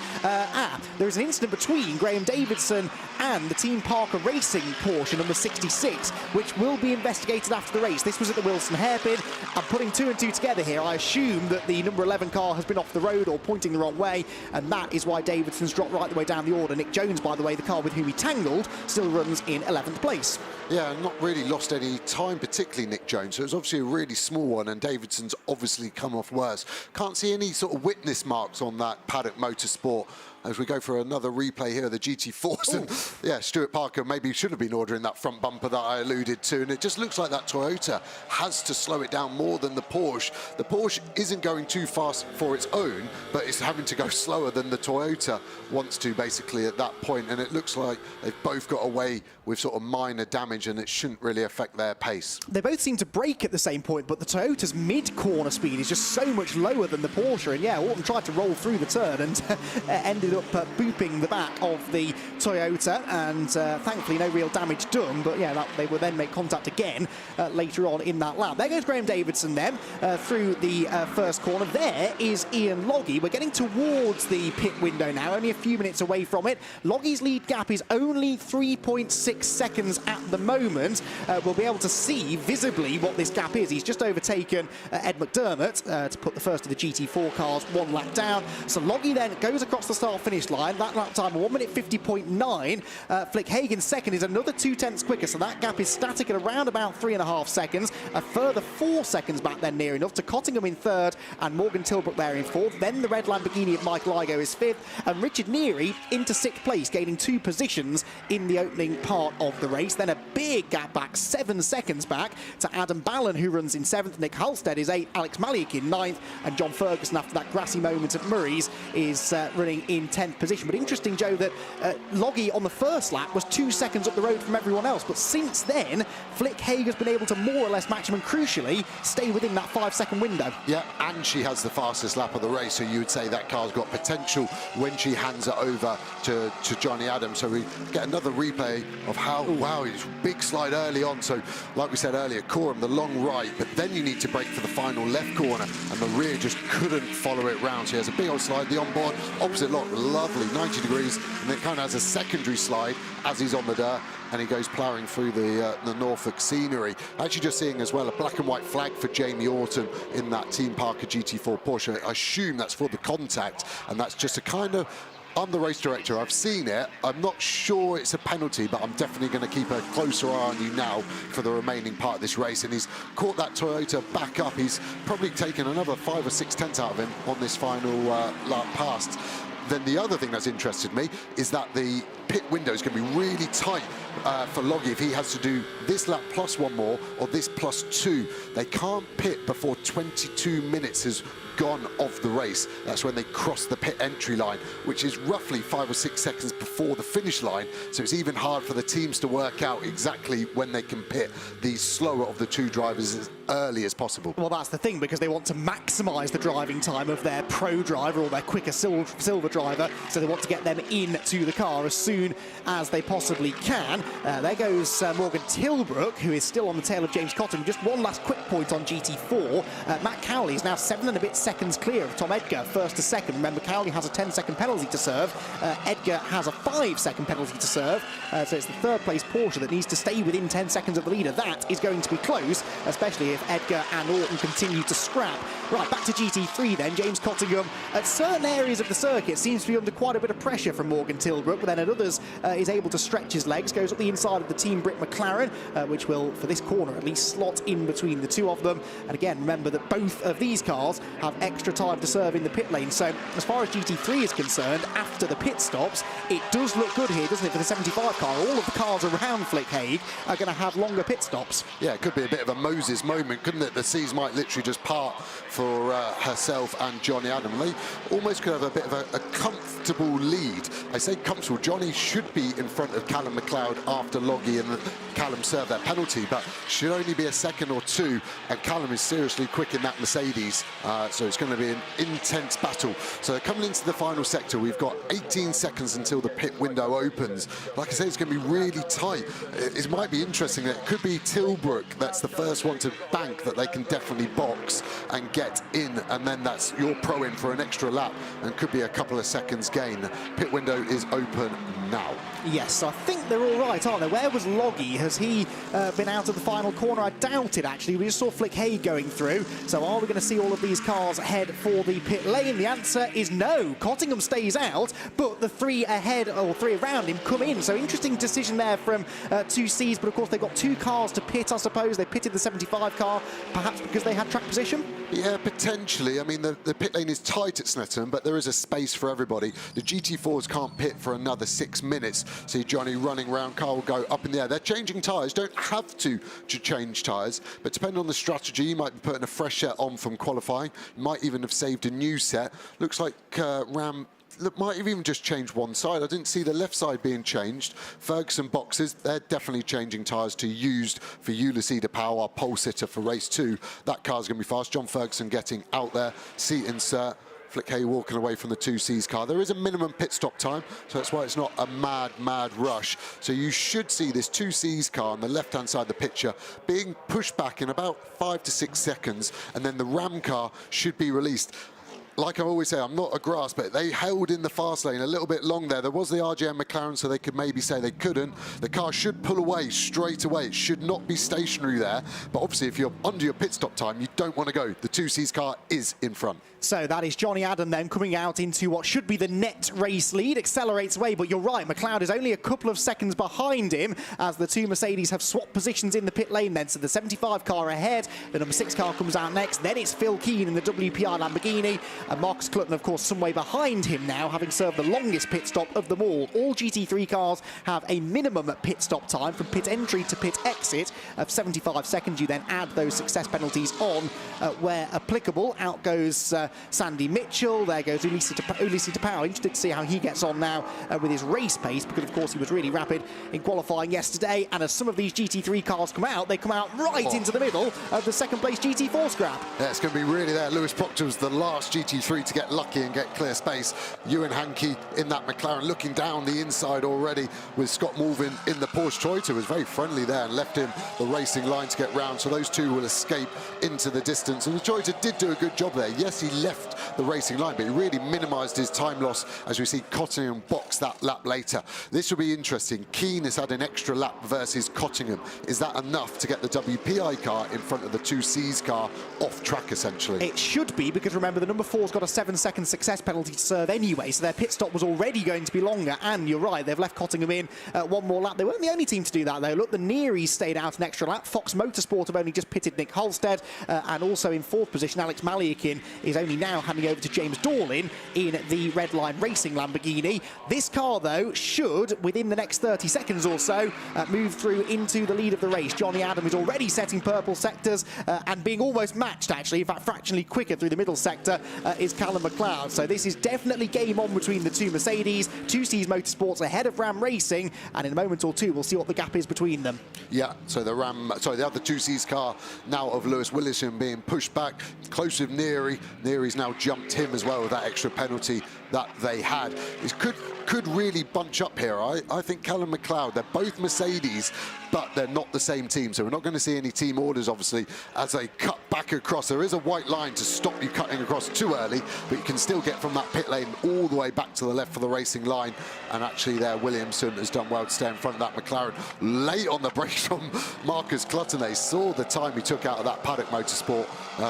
There's an incident between Graham Davidson and the Team Parker Racing Porsche number 66, which will be investigated after the race. This was at the Wilson hairpin. I'm putting 2 and 2 together here. I assume that the number 11 car has been off the road or pointing the wrong way, and that is why Davidson's dropped right the way down the order. Nick Jones, by the way, the car with whom he tangled, still runs in 11th place. Yeah, not really lost any time, particularly Nick Jones. So it was obviously a really small one, and Davidson's obviously come off worse. Can't see any sort of witness marks on that Paddock Motorsport. As we go for another replay here of the GT4s, and yeah, Stuart Parker maybe should have been ordering that front bumper that I alluded to, and it just looks like that Toyota has to slow it down more than the Porsche. The Porsche isn't going too fast for its own, but it's having to go slower than the Toyota wants to basically at that point, and it looks like they've both got away with sort of minor damage, and it shouldn't really affect their pace. They both seem to brake at the same point, but the Toyota's mid-corner speed is just so much lower than the Porsche, and yeah, Orton tried to roll through the turn and ended up booping the back of the Toyota, and thankfully no real damage done, but yeah, they would then make contact again later on in that lap. There goes Graham Davidson then through the first corner. There is Ian Loggie. We're getting towards the pit window now, only a few minutes away from it. Loggie's lead gap is only 3.6 seconds at the moment. We'll be able to see visibly what this gap is. He's just overtaken Ed McDermott to put the first of the GT4 cars 1 lap down. So Loggie then goes across the start-finish line. That lap time 1 minute 50.9, Flick Hagen second is another 0.2 quicker, so that gap is static at around about 3.5 seconds. A further 4 seconds back then, near enough, to Cottingham in third and Morgan Tilbrook there in fourth. Then the red Lamborghini of Mike Ligo is fifth, and Richard Neary into sixth place, gaining 2 positions in the opening part of the race. Then a big gap back, 7 seconds back, to Adam Ballon, who runs in seventh. Nick Halstead is eighth, Alex Maliak in ninth, and John Ferguson, after that grassy moment at Murray's, is running in 10th position. But interesting, Joe, that Loggie on the first lap was 2 seconds up the road from everyone else, but since then Flick Haig has been able to more or less match him and crucially stay within that 5-second window. Yeah, and she has the fastest lap of the race, so you would say that car's got potential when she hands it over to Johnny Adams. So we get another replay of how, wow, he's big slide early on. So like we said earlier, Coram, the long right, but then you need to brake for the final left corner, and the rear just couldn't follow it round. So he has a big old slide, the onboard, opposite lock, lovely, 90 degrees, and then it kind of has a secondary slide as he's on the dirt, and he goes ploughing through the Norfolk scenery. Actually just seeing as well a black and white flag for Jamie Orton in that Team Parker GT4 Porsche. I assume that's for the contact, and that's just a kind of, I'm the race director, I've seen it, I'm not sure it's a penalty, but I'm definitely going to keep a closer eye on you now for the remaining part of this race. And he's caught that Toyota back up. He's probably taken another 5 or 6 tenths out of him on this final lap past. Then the other thing that's interested me is that the pit window is going to be really tight for Loggie if he has to do this lap plus one more or this plus 2. They can't pit before 22 minutes has gone of the race. That's when they cross the pit entry line, which is roughly 5 or 6 seconds before the finish line. So it's even hard for the teams to work out exactly when they can pit the slower of the 2 drivers as early as possible. Well, that's the thing, because they want to maximise the driving time of their pro driver or their quicker silver driver, so they want to get them into the car as soon as they possibly can. There goes Morgan Tilbrook, who is still on the tail of James Cotton. Just one last quick point on GT4. Matt Cowley is now 7 and a bit seconds clear of Tom Edgar, first to second. Remember, Cowley has a 10-second penalty to serve. Edgar has a 5-second penalty to serve. So it's the third place Porsche that needs to stay within 10 seconds of the leader. That is going to be close, especially if Edgar and Orton continue to scrap. Right, back to GT3 then. James Cottingham, at certain areas of the circuit, seems to be under quite a bit of pressure from Morgan Tilbrook, but then at others is able to stretch his legs, goes up the inside of the Team Brit McLaren, which will, for this corner at least, slot in between the two of them. And again, remember that both of these cars have extra time to serve in the pit lane. So as far as GT3 is concerned, after the pit stops, it does look good here, doesn't it, for the 75 car? All of the cars around Flick Haig are going to have longer pit stops. Yeah, it could be a bit of a Moses moment, couldn't it? The seas might literally just part for herself and Johnny Adam. They almost could have a bit of a comfortable lead. I say comfortable. Johnny should be in front of Callum McLeod after Loggie and Callum served that penalty, but should only be a second or 2, and Callum is seriously quick in that Mercedes, so it's going to be an intense battle. So coming into the final sector, we've got 18 seconds until the pit window opens. Like I say, it's going to be really tight. It might be interesting that it could be Tilbrook that's the first one to bank, that they can definitely box and get in, and then that's your pro in for an extra lap and could be a couple of seconds gain. Pit window is open now. Yes, I think they're all right, aren't they? Where was Loggie? Has he been out of the final corner? I doubt it, actually. We just saw Flick Haig going through. So are we going to see all of these cars head for the pit lane? The answer is no. Cottingham stays out, but the 3 ahead, or 3 around him, come in. So interesting decision there from 2Cs, but of course they've got 2 cars to pit, I suppose. They pitted the 75 car, perhaps because they had track position? Yeah, potentially. I mean, the pit lane is tight at Snetterton, but there is a space for everybody. The GT4s can't pit for another 6 minutes. See Johnny running around, car will go up in the air. They're changing tyres, don't have to change tyres, but depending on the strategy, you might be putting a fresh set on from qualifying. You might even have saved a new set. Looks like Ram might have even just changed one side. I didn't see the left side being changed. Ferguson boxes, they're definitely changing tyres to used for Ulysses de Powell, our pole sitter for race 2. That car's going to be fast. John Ferguson getting out there, seat insert. Flick Hay walking away from the 2Cs car. There is a minimum pit stop time, so that's why it's not a mad rush. So you should see this 2Cs car on the left-hand side of the picture being pushed back in about 5 to 6 seconds, and then the Ram car should be released. like I always say, I'm not a grass, but they held in the fast lane a little bit long there. There was the RGM McLaren, so they could maybe say they couldn't. The car should pull away straight away. It should not be stationary there. But obviously, if you're under your pit stop time, you don't want to go. The 2C's car is in front. So that is Johnny Adam then coming out into what should be the net race lead. Accelerates away, but you're right, McLeod is only a couple of seconds behind him as the two Mercedes have swapped positions in the pit lane then. So the 75 car ahead, the number 6 car comes out next, then it's Phil Keane in the WPI Lamborghini, and Marcus Clutton, of course, some way behind him now, having served the longest pit stop of them all. All GT3 cars have a minimum pit stop time from pit entry to pit exit of 75 seconds. You then add those success penalties on where applicable. Out goes Sandy Mitchell, there goes Ulissi Tapau. Interested to see how he gets on now with his race pace, because of course he was really rapid in qualifying yesterday, and as some of these GT3 cars come out, they come out right into the middle of the second place GT4 scrap. Yeah, it's going to be really there. Lewis Proctor was the last GT3 to get lucky and get clear space. Ewan Hankey in that McLaren looking down the inside already, with Scott Morvin in the Porsche Toyota, was very friendly there and left him the racing line to get round, so those two will escape into the distance. And the Toyota did do a good job there. Yes, he left the racing line, but he really minimised his time loss, as we see Cottingham box that lap later. This will be interesting. Keane has had an extra lap versus Cottingham. Is that enough to get the WPI car in front of the 2C's car off track, essentially? It should be, because remember, the number 4's got a 7-second success penalty to serve anyway, so their pit stop was already going to be longer, and you're right, they've left Cottingham in one more lap. They weren't the only team to do that, though. Look, the Nearys stayed out an extra lap. Fox Motorsport have only just pitted Nick Halstead, and also in 4th position, Alex Maliakin is only now handing over to James Dorlin in the Red Line Racing Lamborghini. This car, though, should, within the next 30 seconds or so, move through into the lead of the race. Johnny Adam is already setting purple sectors and being almost matched, actually. In fact, fractionally quicker through the middle sector is Callum McLeod. So this is definitely game on between the two Mercedes. 2C's Motorsports ahead of Ram Racing, and in a moment or two, we'll see what the gap is between them. Yeah, so the other 2C's car now of Lewis Willison being pushed back, close with Neary. Neary's now jumped him as well with that extra penalty that they had. It could really bunch up here. I think Callum McLeod, they're both Mercedes, but they're not the same team, so we're not going to see any team orders, obviously, as they cut back across. There is a white line to stop you cutting across too early, but you can still get from that pit lane all the way back to the left for the racing line. And actually there, Williamson has done well to stay in front of that McLaren. Late on the brakes from Marcus Clutton. They saw the time he took out of that Paddock Motorsport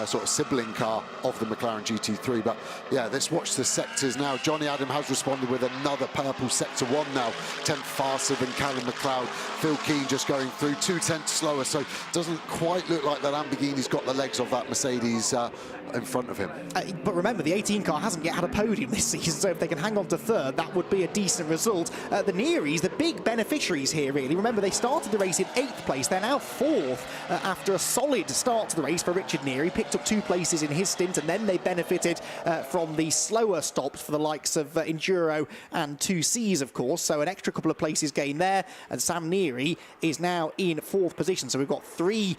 sort of sibling car of the McLaren GT3. But yeah, let's watch the sectors now. Johnny Adam has responded with another purple sector 1 now, 10th faster than Callum McLeod. Phil Keane just going through 2/10 slower, so doesn't quite look like the Lamborghini's got the legs of that Mercedes in front of him. But remember, the 18 car hasn't yet had a podium this season, so if they can hang on to 3rd, that would be a decent result. The Nearys, the big beneficiaries here, really. Remember, they started the race in 8th place. They're now 4th after a solid start to the race for Richard Neary. Picked up 2 places in his stint, and then they benefited from the slower stops for the likes of Enduro and 2C's, of course. So an extra couple of places gained there, and Sam Neary is now in 4th position. So we've got 4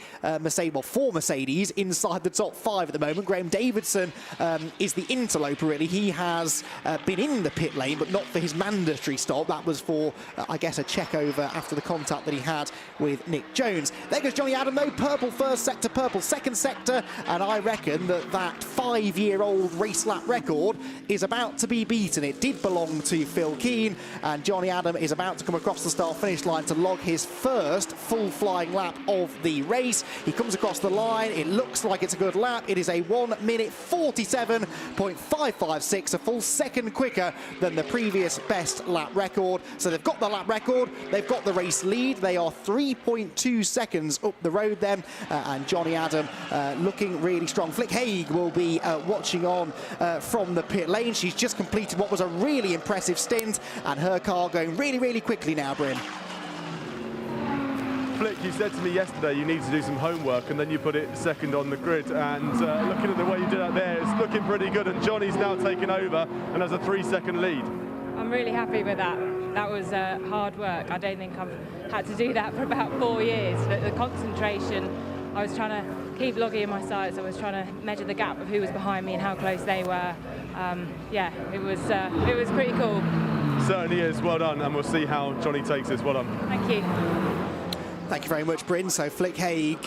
Mercedes inside the top 5 at the moment. Graham Davidson is the interloper, really. He has been in the pit lane, but not for his mandatory stop. That was for, I guess, a check over after the contact that he had with Nick Jones. There goes Johnny Adam, though. Purple 1st sector, purple 2nd sector, and I reckon that 5-year-old race lap record is about to be beaten. It did belong to Phil Keane, and Johnny Adam is about to come across the start-finish line to log his first full flying lap of the race. He comes across the line. It looks like it's a good lap. It is a 1:47.556, a full second quicker than the previous best lap record. So they've got the lap record, they've got the race lead. They are 3.2 seconds up the road then, and Johnny Adam looking really strong. Flick Haig will be watching on from the pit lane. She's just completed what was a really impressive stint, and her car going really, really quickly now, Bryn. Flick, you said to me yesterday you need to do some homework, and then you put it second on the grid, and looking at the way you did that there, it's looking pretty good, and Johnny's now taken over and has a 3-second lead. I'm really happy with that. That was hard work. I don't think I've had to do that for about 4 years, but the concentration, I was trying to keep Loggie in my sights. I was trying to measure the gap of who was behind me and how close they were. Yeah, it was pretty cool. Certainly is. Well done, and we'll see how Johnny takes this. Well done. Thank you. Thank you very much, Bryn. So Flick Haig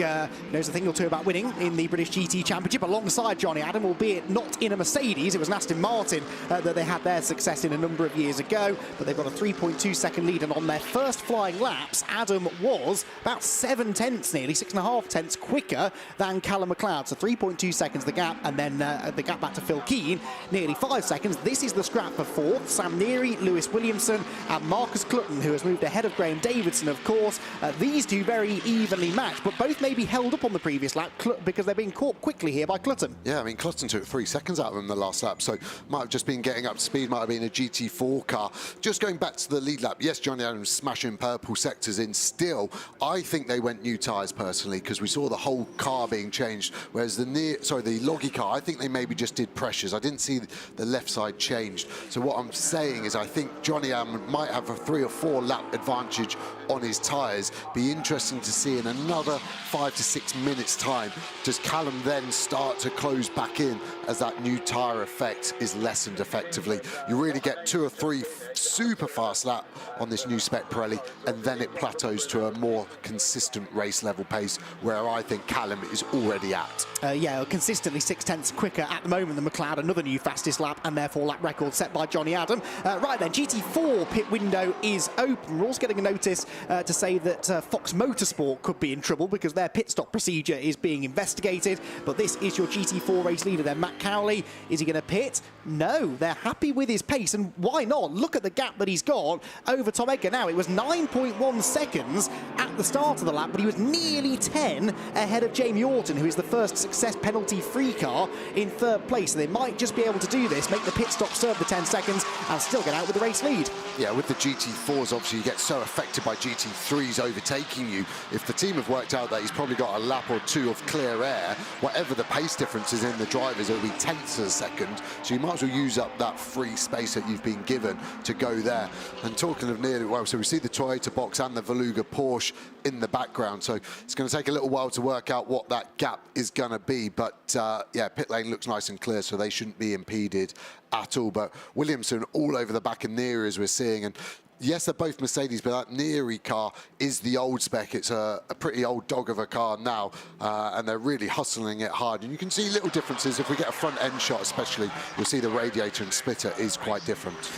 knows a thing or two about winning in the British GT Championship alongside Johnny Adam, albeit not in a Mercedes. It was an Aston Martin that they had their success in a number of years ago, but they've got a 3.2-second lead, and on their first flying laps, Adam was about 7 tenths, nearly 6.5 tenths quicker than Callum McLeod. So 3.2 seconds the gap, and then the gap back to Phil Keane, nearly 5 seconds. This is the scrap for fourth. Sam Neary, Lewis Williamson, and Marcus Clutton, who has moved ahead of Graham Davidson, of course. These two very evenly matched, but both may be held up on the previous lap because they're being caught quickly here by Clutton. Yeah, I mean, Clutton took 3 seconds out of him the last lap, so might have just been getting up to speed, might have been a GT4 car. Just going back to the lead lap, yes, Johnny Adams smashing purple sectors in still. I think they went new tyres personally, because we saw the whole car being changed, whereas the Loggie car, I think they maybe just did pressures. I didn't see the left side changed. So what I'm saying is I think Johnny Adams might have a 3 or 4 lap advantage on his tyres. Be interesting to see in another 5 to 6 minutes time, does Callum then start to close back in as that new tyre effect is lessened effectively. You really get 2 or 3 super fast lap on this new spec Pirelli, and then it plateaus to a more consistent race level pace where I think Callum is already at. Yeah, consistently 6 tenths quicker at the moment than McLeod, another new fastest lap, and therefore lap record set by Johnny Adam. Right then, GT4 pit window is open. We're also getting a notice to say that Fox Motorsport could be in trouble because their pit stop procedure is being investigated. But this is your GT4 race leader then, Matt Cowley. Is he going to pit? No, they're happy with his pace, and why not? Look at the gap that he's got over Tom Edgar now. It was 9.1 seconds at the start of the lap, but he was nearly 10 ahead of Jamie Orton, who is the first success penalty-free car in 3rd place. So they might just be able to do this, make the pit stop serve the 10 seconds, and still get out with the race lead. Yeah, with the GT4s, obviously you get so affected by GT3s overtaking you. If the team have worked out that he's probably got a lap or 2 of clear air, whatever the pace difference is in the drivers, it'll be tenths of a second. So you might as well use up that free space that you've been given to go there. And talking of nearly, well, so we see the Toyota box and the Veluga Porsche in the background. So it's going to take a little while to work out what that gap is going to be. But yeah, pit lane looks nice and clear, so they shouldn't be impeded at all. But Williamson all over the back of Neary, as we're seeing. And yes, they're both Mercedes, but that Neary car is the old spec. It's a pretty old dog of a car now, and they're really hustling it hard. And you can see little differences. If we get a front end shot especially, you'll see the radiator and splitter is quite different.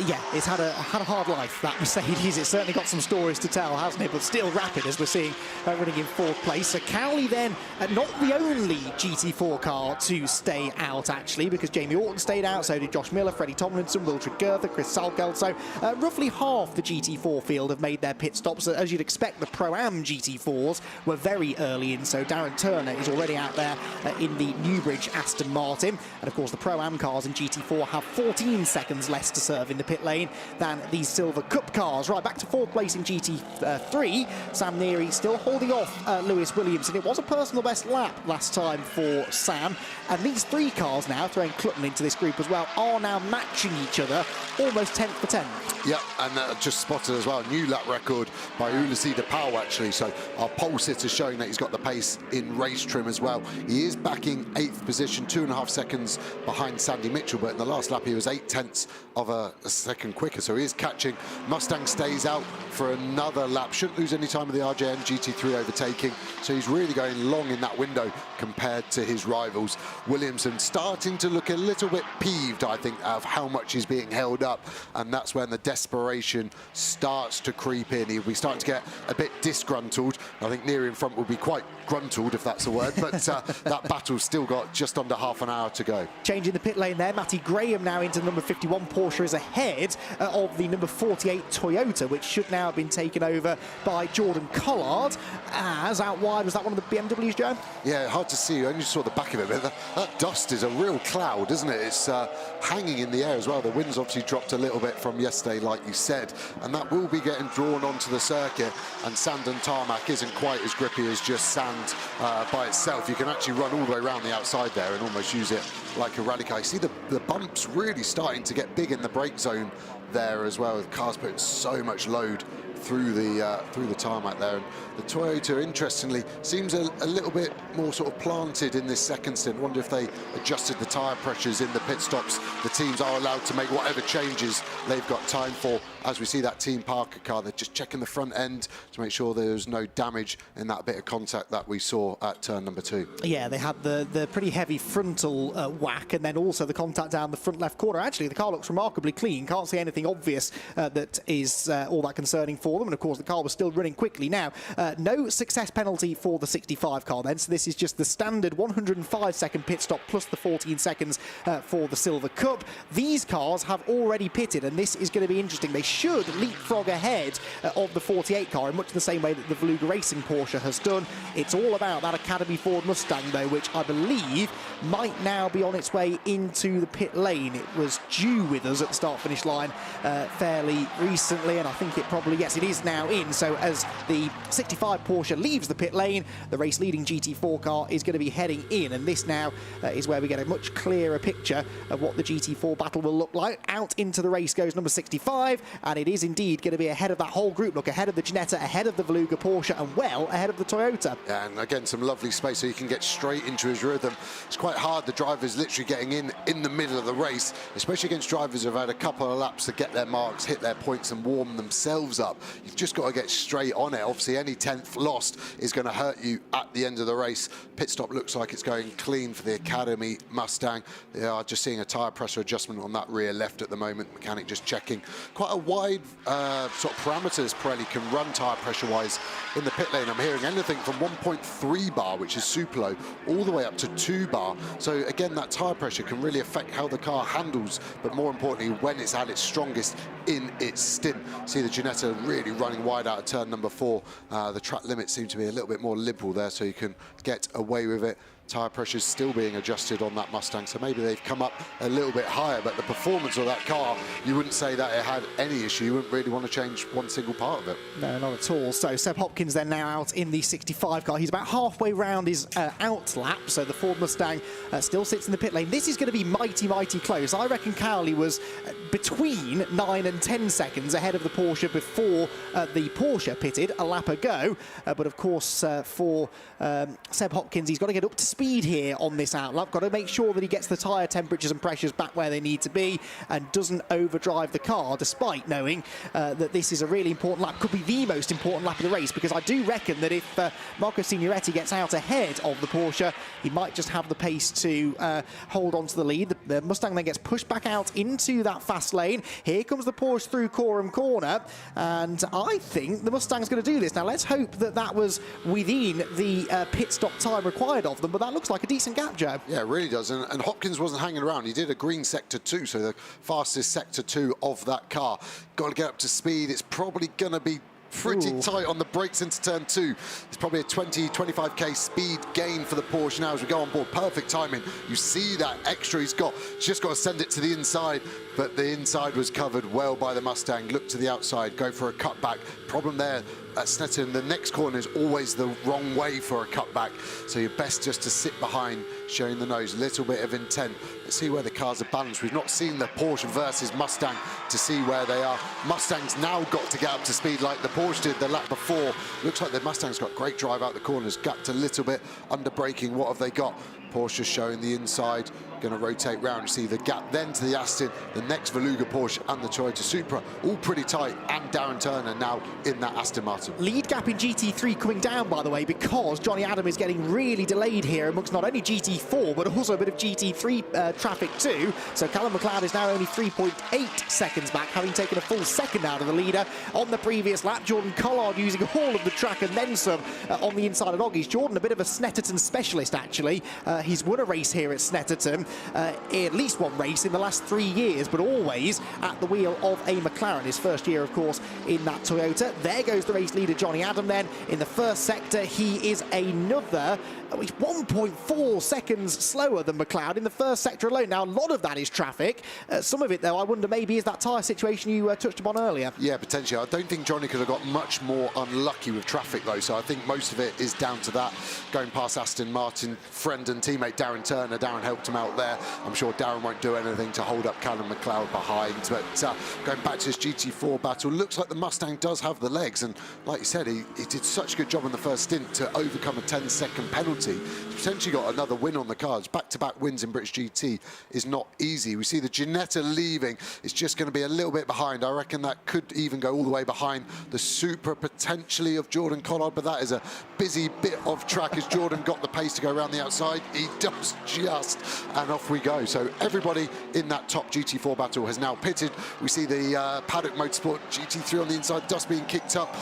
Yeah, it's had a hard life, that Mercedes. It's certainly got some stories to tell, hasn't it? But still rapid, as we're seeing running in 4th place. So Cowley then, not the only GT4 car to stay out, actually, because Jamie Orton stayed out, so did Josh Miller, Freddie Tomlinson, Wilfred Gerther, Chris Salkeld. So roughly half the GT4 field have made their pit stops. As you'd expect, the Pro-Am GT4s were very early in, so Darren Turner is already out there in the Newbridge Aston Martin. And of course, the Pro-Am cars in GT4 have 14 seconds less to serve in the pit lane than these Silver Cup cars. Right, back to 4th place in GT3. Sam Neary still holding off Lewis Williamson. It was a personal best lap last time for Sam. And these 3 cars now, throwing Clutton into this group as well, are now matching each other almost 10th for 10. Yeah, and just spotted as well, new lap record by Ulissi de Pauw, actually. So our pole sitter showing that he's got the pace in race trim as well. He is backing 8th position, 2.5 seconds behind Sandy Mitchell, but in the last lap he was 8 tenths of a second quicker, so he is catching. Mustang stays out for another lap, shouldn't lose any time of the RJM GT3 overtaking, so he's really going long in that window compared to his rivals. Williamson starting to look a little bit peeved, I think, of how much he's being held up, and that's when the desperation starts to creep in. He'll be starting to get a bit disgruntled. I think Neary in front will be quite gruntled, if that's a word, but that battle's still got just under half an hour to go. Changing the pit lane there, Matty Graham now into the number 51 Porsche is ahead of the number 48 Toyota, which should now have been taken over by Jordan Collard. As out wide, was that one of the BMWs, Joe? Yeah, hard to see. I only saw the back of it, but that dust is a real cloud, isn't it? It's hanging in the air as well. The wind's obviously dropped a little bit from yesterday, like you said, and that will be getting drawn onto the circuit, and sand and tarmac isn't quite as grippy as just sand by itself. You can actually run all the way around the outside there and almost use it like a rally car. You see the bumps really starting to get big in the brake zone there as well. The car's putting so much load through the tarmac there. And the Toyota, interestingly, seems a little bit more sort of planted in this second stint. Wonder if they adjusted the tyre pressures in the pit stops. The teams are allowed to make whatever changes they've got time for. As we see that Team Parker car, they're just checking the front end to make sure there's no damage in that bit of contact that we saw at turn number 2. Yeah, they had the pretty heavy frontal whack, and then also the contact down the front left corner. Actually, the car looks remarkably clean. Can't see anything obvious that is all that concerning for them. And of course, the car was still running quickly. Now, no success penalty for the 65 car then. So this is just the standard 105-second pit stop plus the 14 seconds for the Silver Cup. These cars have already pitted, and this is going to be interesting. They should leapfrog ahead of the 48 car in much the same way that the Voluga Racing Porsche has done. It's all about that Academy Ford Mustang, though, which I believe might now be on its way into the pit lane. It was due with us at the start-finish line fairly recently, and I think it probably, yes, it is now in. So as the 65 Porsche leaves the pit lane, the race-leading GT4 car is going to be heading in, and this now is where we get a much clearer picture of what the GT4 battle will look like. Out into the race goes number 65, and it is indeed going to be ahead of that whole group. Look, ahead of the Ginetta, ahead of the Voluga Porsche, and well ahead of the Toyota. Yeah, and again, some lovely space so you can get straight into his rhythm. It's quite hard. The driver's literally getting in the middle of the race, especially against drivers who have had a couple of laps to get their marks, hit their points and warm themselves up. You've just got to get straight on it. Obviously, any 10th lost is going to hurt you at the end of the race. Pit stop looks like it's going clean for the Academy Mustang. They are just seeing a tyre pressure adjustment on that rear left at the moment. Mechanic just checking. Quite a wide sort of parameters Pirelli can run tyre pressure-wise in the pit lane. I'm hearing anything from 1.3 bar, which is super low, all the way up to 2 bar. So again, that tyre pressure can really affect how the car handles, but more importantly, when it's at its strongest in its stint. See the Ginetta really running wide out of turn number 4. The track limits seem to be a little bit more liberal there, so you can get away with it. Tyre pressure is still being adjusted on that Mustang, so maybe they've come up a little bit higher, but the performance of that car, you wouldn't say that it had any issue. You wouldn't really want to change one single part of it. No, not at all. So Seb Hopkins then now out in the 65 car. He's about halfway round his out lap, so the Ford Mustang still sits in the pit lane. This is going to be mighty, mighty close. I reckon Cowley was between 9 and 10 seconds ahead of the Porsche before the Porsche pitted a lap ago. But of course, for Seb Hopkins, he's got to get up to speed here on this outlap. Got to make sure that he gets the tyre temperatures and pressures back where they need to be and doesn't overdrive the car, despite knowing that this is a really important lap. Could be the most important lap of the race, because I do reckon that if Marco Signoretti gets out ahead of the Porsche, he might just have the pace to hold on to the lead. The Mustang then gets pushed back out into that fast lane. Here comes the Porsche through Coram Corner, and I think the Mustang's going to do this. Now, let's hope that that was within the pit stop time required of them, but that looks like a decent gap, Joe. Yeah, it really does. And Hopkins wasn't hanging around. He did a green sector 2, so the fastest sector 2 of that car. Got to get up to speed. It's probably going to be pretty tight on the brakes into turn 2. It's probably a 20-25k speed gain for the Porsche now as we go on board. Perfect timing. You see that extra he's got. He's just got to send it to the inside, but the inside was covered well by the Mustang. Look to the outside, go for a cutback. Problem there at Snetterton, the next corner is always the wrong way for a cutback, so you're best just to sit behind, showing the nose, a little bit of intent. Let's see where the cars are balanced. We've not seen the Porsche versus Mustang to see where they are. Mustang's now got to get up to speed like the Porsche did the lap before. Looks like the Mustang's got great drive out the corners, gapped a little bit, under braking. What have they got? Porsche showing the inside, going to rotate round. You see the gap then to the Aston, the next Voluga Porsche and the Toyota Supra, all pretty tight, and Darren Turner now in that Aston Martin. Lead gap in GT3 coming down, by the way, because Johnny Adam is getting really delayed here amongst not only GT4 but also a bit of GT3 traffic too. So Callum McLeod is now only 3.8 seconds back, having taken a full second out of the leader on the previous lap. Jordan Collard using all of the track and then some on the inside of Loggie's. Jordan, a bit of a Snetterton specialist actually. He's won a race here at Snetterton, at least one race in the last 3 years, but always at the wheel of a McLaren. His first year, of course, in that Toyota. There goes the race leader, Johnny Adam, then. In the first sector, he is another 1.4 seconds slower than McLeod in the first sector alone. Now, a lot of that is traffic. Some of it, though, I wonder maybe is that tyre situation you touched upon earlier. Yeah, potentially. I don't think Johnny could have got much more unlucky with traffic, though, so I think most of it is down to that. Going past Aston Martin, friend and teammate Darren Turner. Darren helped him out out there. I'm sure Darren won't do anything to hold up Callum McLeod behind. But going back to this GT4 battle, looks like the Mustang does have the legs. And like you said, he did such a good job in the first stint to overcome a 10-second penalty. He's potentially got another win on the cards. Back-to-back wins in British GT is not easy. We see the Ginetta leaving. It's just going to be a little bit behind. I reckon that could even go all the way behind the Supra potentially of Jordan Collard, but that is a busy bit of track as Jordan got the pace to go around the outside. He does just, and off we go. So everybody in that top GT4 battle has now pitted. We see the Paddock Motorsport GT3 on the inside, dust being kicked up.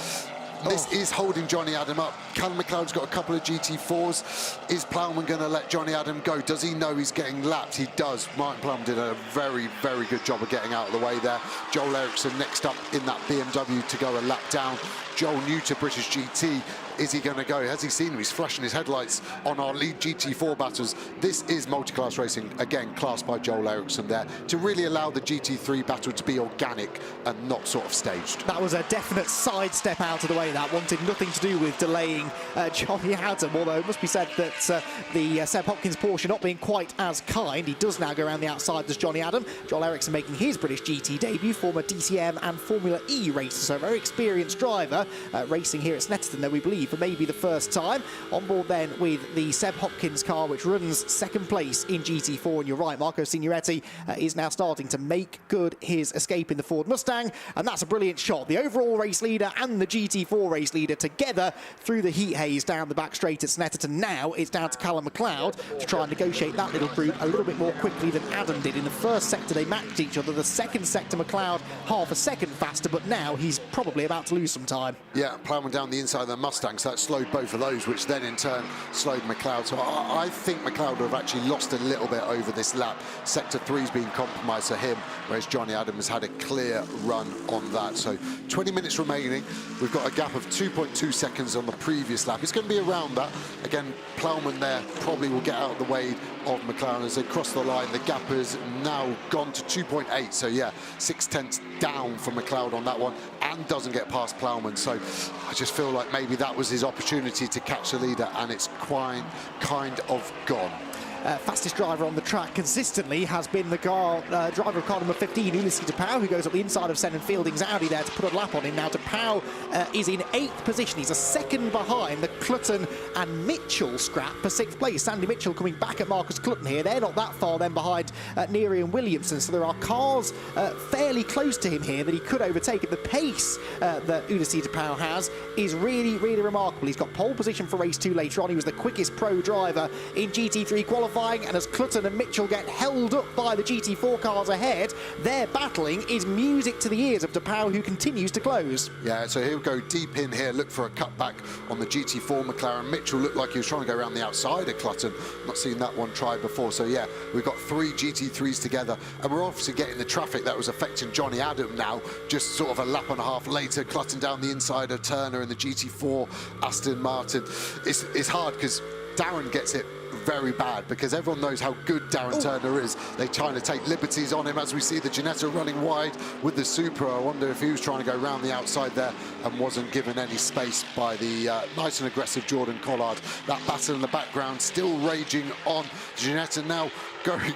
This is holding Johnny Adam up. Callum McLeod's got a couple of GT4s. Is Plowman going to let Johnny Adam go? Does he know he's getting lapped? He does. Martin Plowman did a very, very good job of getting out of the way there. Joel Eriksson next up in that BMW to go a lap down. Joel new to British GT. Is he going to go? Has he seen him? He's flashing his headlights on our lead GT4 battles. This is multi-class racing, again, classed by Joel Eriksson there, to really allow the GT3 battle to be organic and not sort of staged. That was a definite sidestep out of the way. That wanted nothing to do with delaying Johnny Adam, although it must be said that the Seb Hopkins Porsche not being quite as kind. He does now go around the outside as Johnny Adam. Joel Eriksson making his British GT debut, former DTM and Formula E racer, so a very experienced driver racing here at Snetterton, though we believe for maybe the first time. On board then with the Seb Hopkins car, which runs second place in GT4. And you're right, Marco Signoretti is now starting to make good his escape in the Ford Mustang, and that's a brilliant shot. The overall race leader and the GT4 race leader together through the heat haze down the back straight at Snetterton. Now it's down to Callum McLeod to try and negotiate that little group a little bit more quickly than Adam did. In the first sector they matched each other. The second sector McLeod half a second faster, but now he's probably about to lose some time. Yeah, Plowman down the inside of the Mustang, so that slowed both of those, which then in turn slowed McLeod. So I think McLeod would have actually lost a little bit over this lap. Sector 3's been compromised for him, whereas Johnny Adams had a clear run on that. So 20 minutes remaining. We've got a gap of 2.2 seconds on the previous lap. It's going to be around that. Again, Plowman there probably will get out of the way of McLaren as they cross the line. The gap has now gone to 2.8. So yeah, 6/10 down for McLeod on that one, and doesn't get past Plowman. So I just feel like maybe that was his opportunity to catch the leader, and it's kind of gone. Fastest driver on the track consistently has been the driver of car number 15, Ulysses DePau, who goes up the inside of Sen and Fielding's Audi there to put a lap on him. Now DePau is in 8th position. He's a second behind the Clutton and Mitchell scrap for 6th place. Sandy Mitchell coming back at Marcus Clutton here. They're not that far then behind Neary and Williamson, so there are cars fairly close to him here that he could overtake. At the pace that Ulysses DePau has is really, really remarkable. He's got pole position for race 2 later on. He was the quickest pro driver in GT3 qualifying. And as Clutton and Mitchell get held up by the GT4 cars ahead, their battling is music to the ears of DePau, who continues to close. Yeah, so he'll go deep in here, look for a cutback on the GT4 McLaren. Mitchell looked like he was trying to go around the outside of Clutton. Not seen that one tried before. So yeah, we've got 3 GT3s together, and we're obviously getting the traffic that was affecting Johnny Adam now, just sort of a lap and a half later. Clutton down the inside of Turner in the GT4 Aston Martin. It's hard because Darren gets it very bad, because everyone knows how good Darren Turner is. They're trying to take liberties on him, as we see the Ginetta running wide with the Supra. I wonder if he was trying to go round the outside there and wasn't given any space by the nice and aggressive Jordan Collard. That battle in the background still raging on. Ginetta now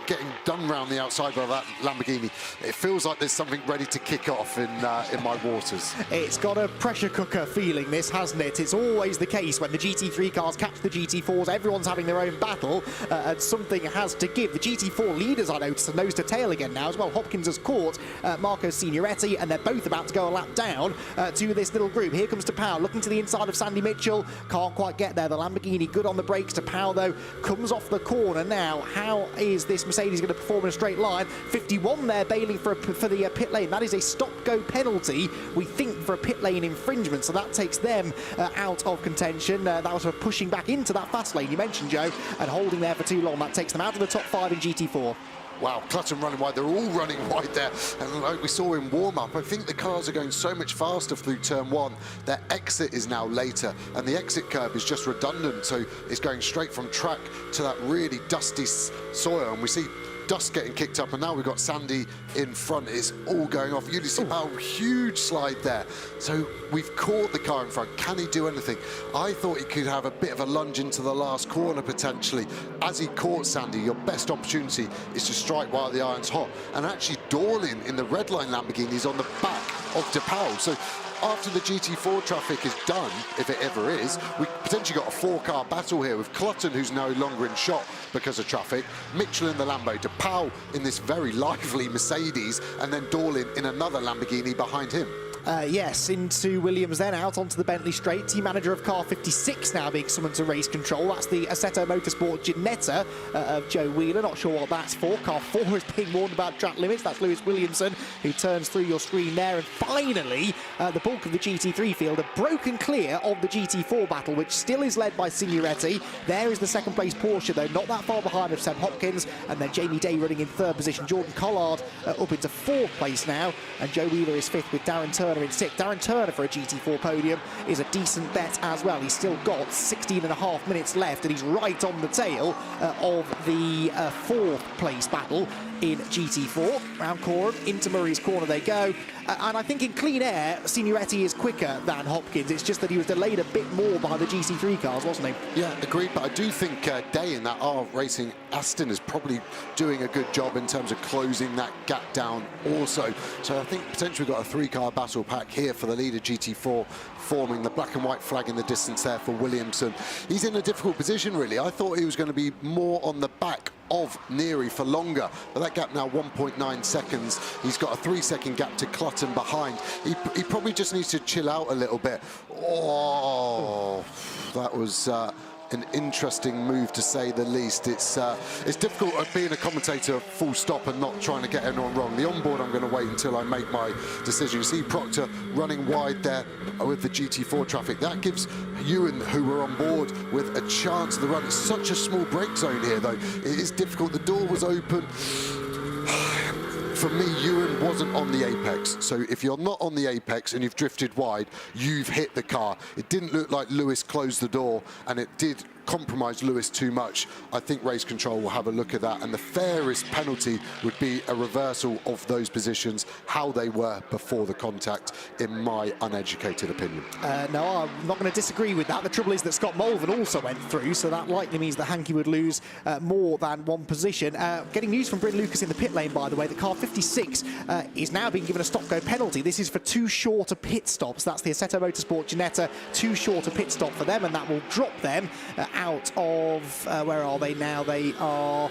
getting done round the outside by that Lamborghini. It feels like there's something ready to kick off in my waters. It's got a pressure cooker feeling, this, hasn't it? It's always the case when the GT3 cars catch the GT4s. Everyone's having their own battle, and something has to give. The GT4 leaders, I noticed, are nose to tail again now as well. Hopkins has caught Marco Signoretti, and they're both about to go a lap down to this little group. Here comes DePau, looking to the inside of Sandy Mitchell. Can't quite get there. The Lamborghini good on the brakes. DePau, though, comes off the corner now. How is this Mercedes going to perform in a straight line? 51 there, bailing for the pit lane. That is a stop-go penalty, we think, for a pit lane infringement, so that takes them out of contention. That was for pushing back into that fast lane you mentioned, Joe, and holding there for too long. That takes them out of the top 5 in GT4. Wow, Clutton running wide. They're all running wide there. And like we saw in warm-up, I think the cars are going so much faster through turn 1. Their exit is now later, and the exit curb is just redundant. So it's going straight from track to that really dusty soil. And we see dust getting kicked up, and now we've got Sandy in front. It's all going off. You see how huge slide there. So we've caught the car in front. Can he do anything? I thought he could have a bit of a lunge into the last corner potentially. As he caught Sandy, your best opportunity is to strike while the iron's hot. And actually Dorlin in the red line Lamborghini is on the back of DePaul. So after the GT4 traffic is done, if it ever is, we potentially got a 4-car battle here with Clutton, who's no longer in shot because of traffic, Mitchell in the Lambo, DePaul in this very lively Mercedes, and then Dorlin in another Lamborghini behind him. Yes, into Williams then, out onto the Bentley straight. Team manager of car 56 now being summoned to race control. That's the SRO Motorsports Ginetta of Joe Wheeler. Not sure what that's for. Car 4 is being warned about track limits. That's Lewis Williamson, who turns through your screen there. And finally, the bulk of the GT3 field have broken clear of the GT4 battle, which still is led by Signoretti. There is the second place Porsche, though, not that far behind of Seb Hopkins. And then Jamie Day running in third position. Jordan Collard up into fourth place now. And Joe Wheeler is fifth with Darren Turner in sixth. Darren Turner for a GT4 podium is a decent bet as well. He's still got 16.5 minutes left, and he's right on the tail of the fourth place battle in GT4. Round Coram, into Murray's corner they go. And I think in clean air, Signoretti is quicker than Hopkins. It's just that he was delayed a bit more by the GT3 cars, wasn't he? Yeah, agreed. But I do think Day in that R Racing Aston is probably doing a good job in terms of closing that gap down also. So I think potentially we've got a 3-car battle pack here for the leader GT4, forming the black and white flag in the distance there for Williamson. He's in a difficult position, really. I thought he was going to be more on the back of Neary for longer, but that gap now 1.9 seconds. He's got a 3-second gap to Clutton behind. He probably just needs to chill out a little bit. Oh, that was an interesting move, to say the least. It's difficult being a commentator full stop and not trying to get anyone wrong. The onboard, I'm going to wait until I make my decision. You see Proctor running wide there with the GT4 traffic. That gives Ewan, who were on board, with a chance of the run. It's such a small brake zone here, though. It is difficult. The door was open. For me, Ewan wasn't on the apex. So if you're not on the apex and you've drifted wide, you've hit the car. It didn't look like Lewis closed the door, and it did compromise Lewis too much. I think race control will have a look at that, and the fairest penalty would be a reversal of those positions, how they were before the contact, in my uneducated opinion. No, I'm not going to disagree with that. The trouble is that Scott Mulvin also went through, so that likely means that Hankey would lose more than one position. Getting news from Bryn Lucas in the pit lane, by the way, that car 56 is now being given a stop-go penalty. This is for too short a pit stops. That's the SRO Motorsports Ginetta, too short a pit stop for them, and that will drop them out of, where are they now? They are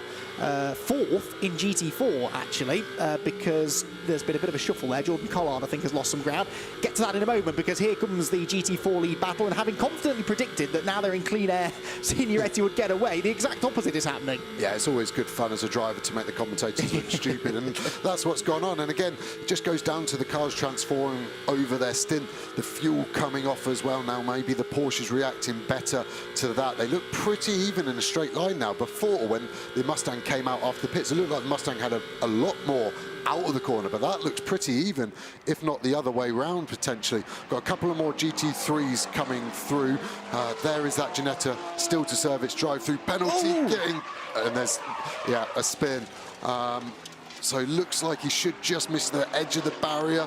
fourth in GT4, actually, because there's been a bit of a shuffle there. Jordan Collard, I think, has lost some ground. Get to that in a moment, because here comes the GT4 lead battle, and having confidently predicted that now they're in clean air, Signoretti would get away, the exact opposite is happening. Yeah, it's always good fun as a driver to make the commentators look stupid, and that's what's gone on. And again, it just goes down to the cars transforming over their stint, the fuel coming off as well now. Maybe the Porsche's reacting better to that. They look pretty even in a straight line now. Before, when the Mustang came out after the pits, it looked like the Mustang had a lot more out of the corner, but that looked pretty even, if not the other way round potentially. Got a couple of more GT3s coming through. There is that Ginetta still to serve its drive-through penalty. And there's, yeah, a spin. So it looks like he should just miss the edge of the barrier.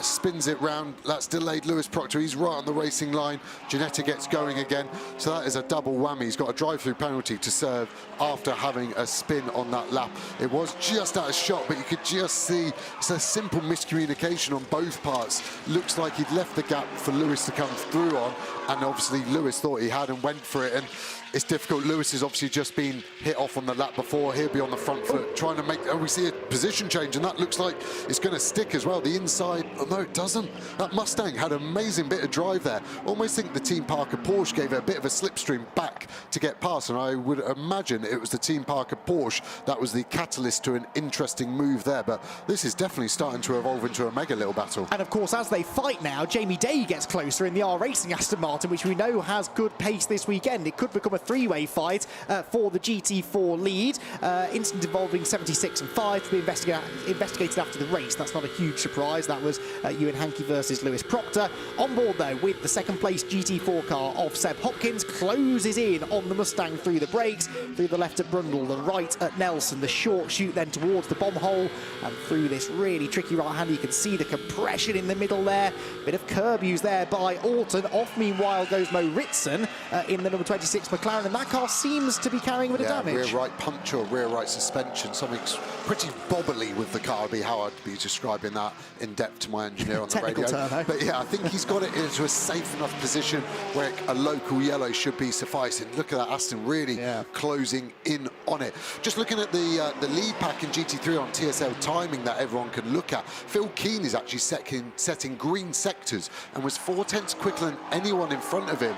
Spins it round. That's delayed Lewis Proctor. He's right on the racing line. Ginetta gets going again. So that is a double whammy. He's got a drive-through penalty to serve after having a spin on that lap. It was just out of shot, but you could just see it's a simple miscommunication on both parts. Looks like he'd left the gap for Lewis to come through on, and obviously Lewis thought he had and went for it. And it's difficult. Lewis has obviously just been hit off on the lap before. He'll be on the front foot trying to make... Oh, we see a position change, and that looks like it's going to stick as well. The inside... Oh, no, it doesn't. That Mustang had an amazing bit of drive there. Almost think the Team Parker Porsche gave it a bit of a slipstream back to get past, and I would imagine it was the Team Parker Porsche that was the catalyst to an interesting move there. But this is definitely starting to evolve into a mega little battle. And of course, as they fight now, Jamie Day gets closer in the R Racing Aston Martin, which we know has good pace this weekend. It could become a three-way fight for the GT4 lead. Instant involving 76 and 5 to be we investigated after the race. That's not a huge surprise. That was Ewan Hankey versus Lewis Proctor. On board, though, with the second place GT4 car of Seb Hopkins, closes in on the Mustang through the brakes, through the left at Brundle, the right at Nelson, the short shoot then towards the bomb hole, and through this really tricky right-hander. You can see the compression in the middle there. Bit of curb use there by Orton. Off, meanwhile, goes Mo Ritson in the number 26 McLaren, and that car seems to be carrying a bit of damage. Rear right puncture or rear right suspension. Something pretty bobbly with the car would be how I'd be describing that in depth to my engineer on the radio. Term, but yeah, I think he's got it into a safe enough position where a local yellow should be sufficing. Look at that Aston really closing in on it. Just looking at the lead pack in GT3 on TSL timing that everyone can look at. Phil Keane is actually setting green sectors and was 4/10 quicker than anyone in front of him,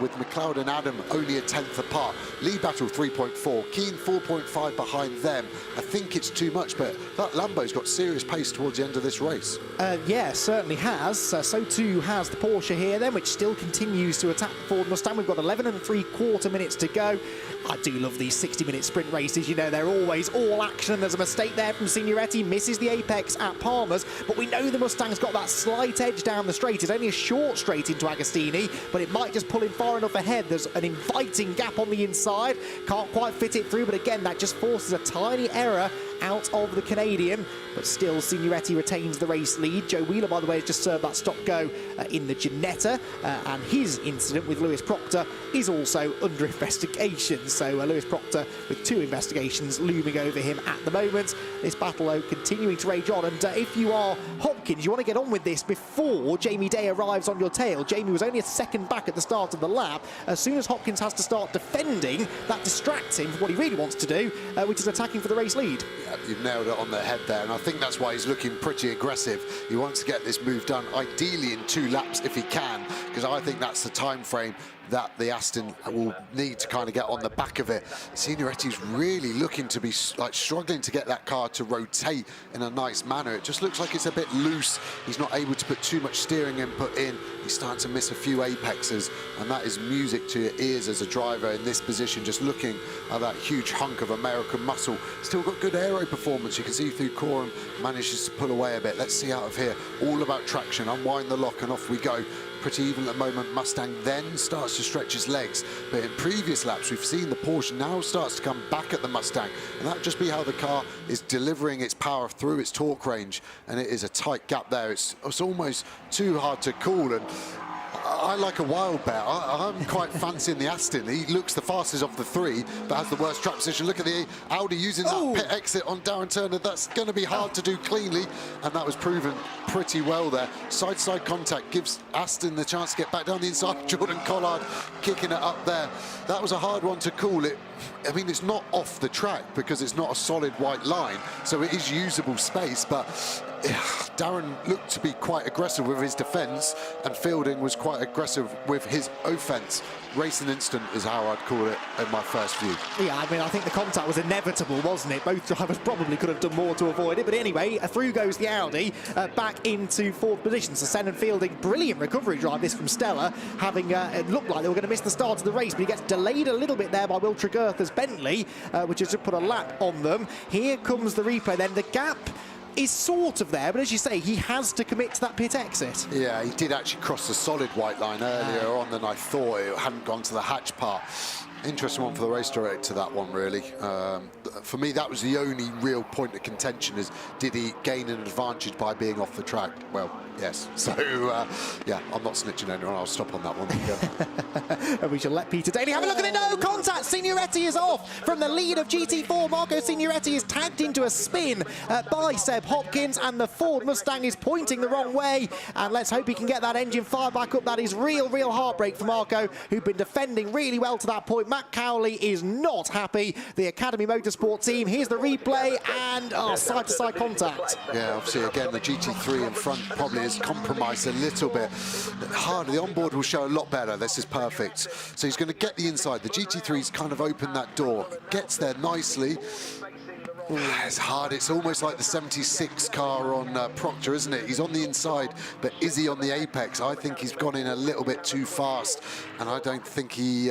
with McLeod and Adam only a 10th apart. Lead battle 3.4, Keane 4.5 behind them. I think it's too much, but that Lambo's got serious pace towards the end of this race. Yeah, certainly has. So too has the Porsche here then, which still continues to attack the Ford Mustang. We've got 11 3/4 minutes to go. I do love these 60-minute sprint races. You know, they're always all action. There's a mistake there from Signoretti, misses the apex at Palmer's, but we know the Mustang's got that slight edge down the straight. It's only a short straight into Agostini, but it might just pull him far enough ahead. There's an inviting gap on the inside. Can't quite fit it through, but again, that just forces a tiny error out of the Canadian, but still Signoretti retains the race lead. Joe Wheeler, by the way, has just served that stop-go in the Ginetta, and his incident with Lewis Proctor is also under investigation. So Lewis Proctor with 2 investigations looming over him at the moment. This battle, though, continuing to rage on, and if you are Hopkins, you want to get on with this before Jamie Day arrives on your tail. Jamie was only a second back at the start of the lap. As soon as Hopkins has to start defending, that distracts him from what he really wants to do, which is attacking for the race lead. Yeah, you've nailed it on the head there, and I think that's why he's looking pretty aggressive. He wants to get this move done, ideally in 2 laps if he can, because I think that's the time frame that the Aston will need to kind of get on the back of it. Signoretti's really looking to be like struggling to get that car to rotate in a nice manner. It just looks like it's a bit loose. He's not able to put too much steering input in. He's starting to miss a few apexes, and that is music to your ears as a driver in this position, just looking at that huge hunk of American muscle. Still got good aero performance. You can see through Coram manages to pull away a bit. Let's see out of here. All about traction. Unwind the lock and off we go. Pretty even at the moment. Mustang then starts to stretch his legs, but in previous laps we've seen the Porsche now starts to come back at the Mustang, and that just be how the car is delivering its power through its torque range, and it is a tight gap there. It's almost too hard to call, and I like a wild bet. I'm quite fancying the Aston. He looks the fastest of the 3, but has the worst track position. Look at the Audi using that pit exit on Darren Turner. That's going to be hard to do cleanly, and that was proven pretty well there. Side-to-side contact gives Aston the chance to get back down the inside. Jordan Collard kicking it up there. That was a hard one to call. I mean, it's not off the track because it's not a solid white line, so it is usable space, but Darren looked to be quite aggressive with his defence, and Fielding was quite aggressive with his offence. Racing instant is how I'd call it in my first view. Yeah, I mean, I think the contact was inevitable, wasn't it? Both drivers probably could have done more to avoid it, but anyway, through goes the Audi, back into 4th position. So Sen and Fielding, brilliant recovery drive this from Stella, having it looked like they were going to miss the start of the race, but he gets delayed a little bit there by Will Tregurtha's Bentley, which has just put a lap on them. Here comes the replay then. The gap is sort of there, but as you say, he has to commit to that pit exit. Yeah, he did actually cross the solid white line earlier on than I thought. It hadn't gone to the hatch part. Interesting one for the race director, that one, really. For me, that was the only real point of contention, is did he gain an advantage by being off the track? Well, yes. So, yeah, I'm not snitching anyone. I'll stop on that one. And we shall let Peter Daly have a look at it. No contact! Signoretti is off from the lead of GT4. Marco Signoretti is tagged into a spin by Seb Hopkins, and the Ford Mustang is pointing the wrong way. And let's hope he can get that engine fired back up. That is real heartbreak for Marco, who'd been defending really well to that point. Matt Cowley is not happy. The Academy Motorsport team. Here's the replay, and side-to-side contact. Yeah, obviously, again, the GT3 in front probably is compromised a little bit. Harder, the onboard will show a lot better. This is perfect. So he's going to get the inside. The GT3's kind of opened that door. Gets there nicely. It's hard. It's almost like the 76 car on Proctor, isn't it? He's on the inside, but is he on the apex? I think he's gone in a little bit too fast, and I don't think he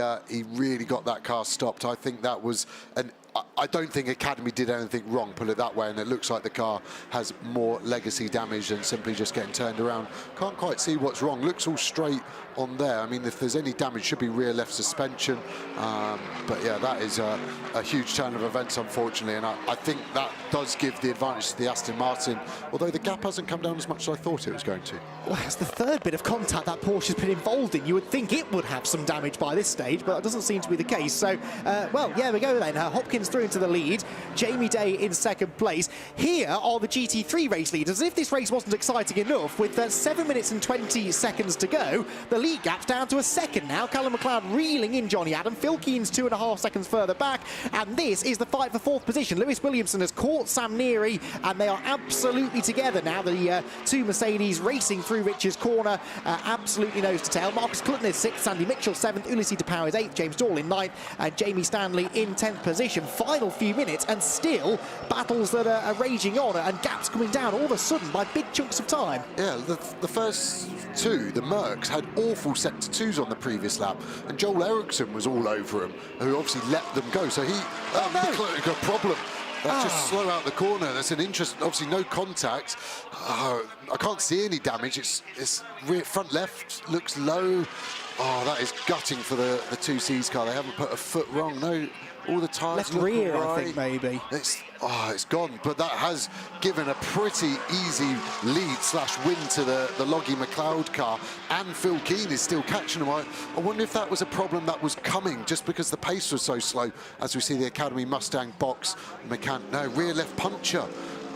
really got that car stopped. I think that was an I don't think Academy did anything wrong, put it that way, and it looks like the car has more legacy damage than simply just getting turned around. Can't quite see what's wrong. Looks all straight on there. I mean, if there's any damage, should be rear left suspension. But yeah, that is a huge turn of events, unfortunately, and I think that does give the advantage to the Aston Martin, although the gap hasn't come down as much as I thought it was going to. Well, it's the third bit of contact that Porsche's been involved in. You would think it would have some damage by this stage, but that doesn't seem to be the case. So, well, yeah, we go then. Hopkins through into the lead, Jamie Day in second place. Here are the GT3 race leaders. As if this race wasn't exciting enough, with 7 minutes and 20 seconds to go, the lead gap's down to a second now. Callum McLeod reeling in Johnny Adam. Phil Keen's 2.5 seconds further back, and this is the fight for fourth position. Lewis Williamson has caught Sam Neary, and they are absolutely together now. The two Mercedes racing through Richards Corner, absolutely nose to tail. Marcus Clutton is 6th, Sandy Mitchell 7th, Ulysses de Pauw is 8th, James Dall in 9th, and Jamie Stanley in 10th position. Final few minutes, and still battles that are raging on, and gaps coming down all of a sudden by big chunks of time. Yeah, the first two, the Mercs, had awful sector 2s on the previous lap, and Joel Eriksson was all over him, who obviously let them go. So he got a problem. That's just slow out the corner. That's an interest. Obviously, no contact. I can't see any damage. It's rear, front left looks low. Oh, that is gutting for the 2Cs car. They haven't put a foot wrong. No, all the tyres left rear, right. I think maybe. It's gone, but that has given a pretty easy lead/win to the Loggie McLeod car, and Phil Keen is still catching him. I wonder if that was a problem that was coming just because the pace was so slow, as we see the Academy Mustang box rear left puncher.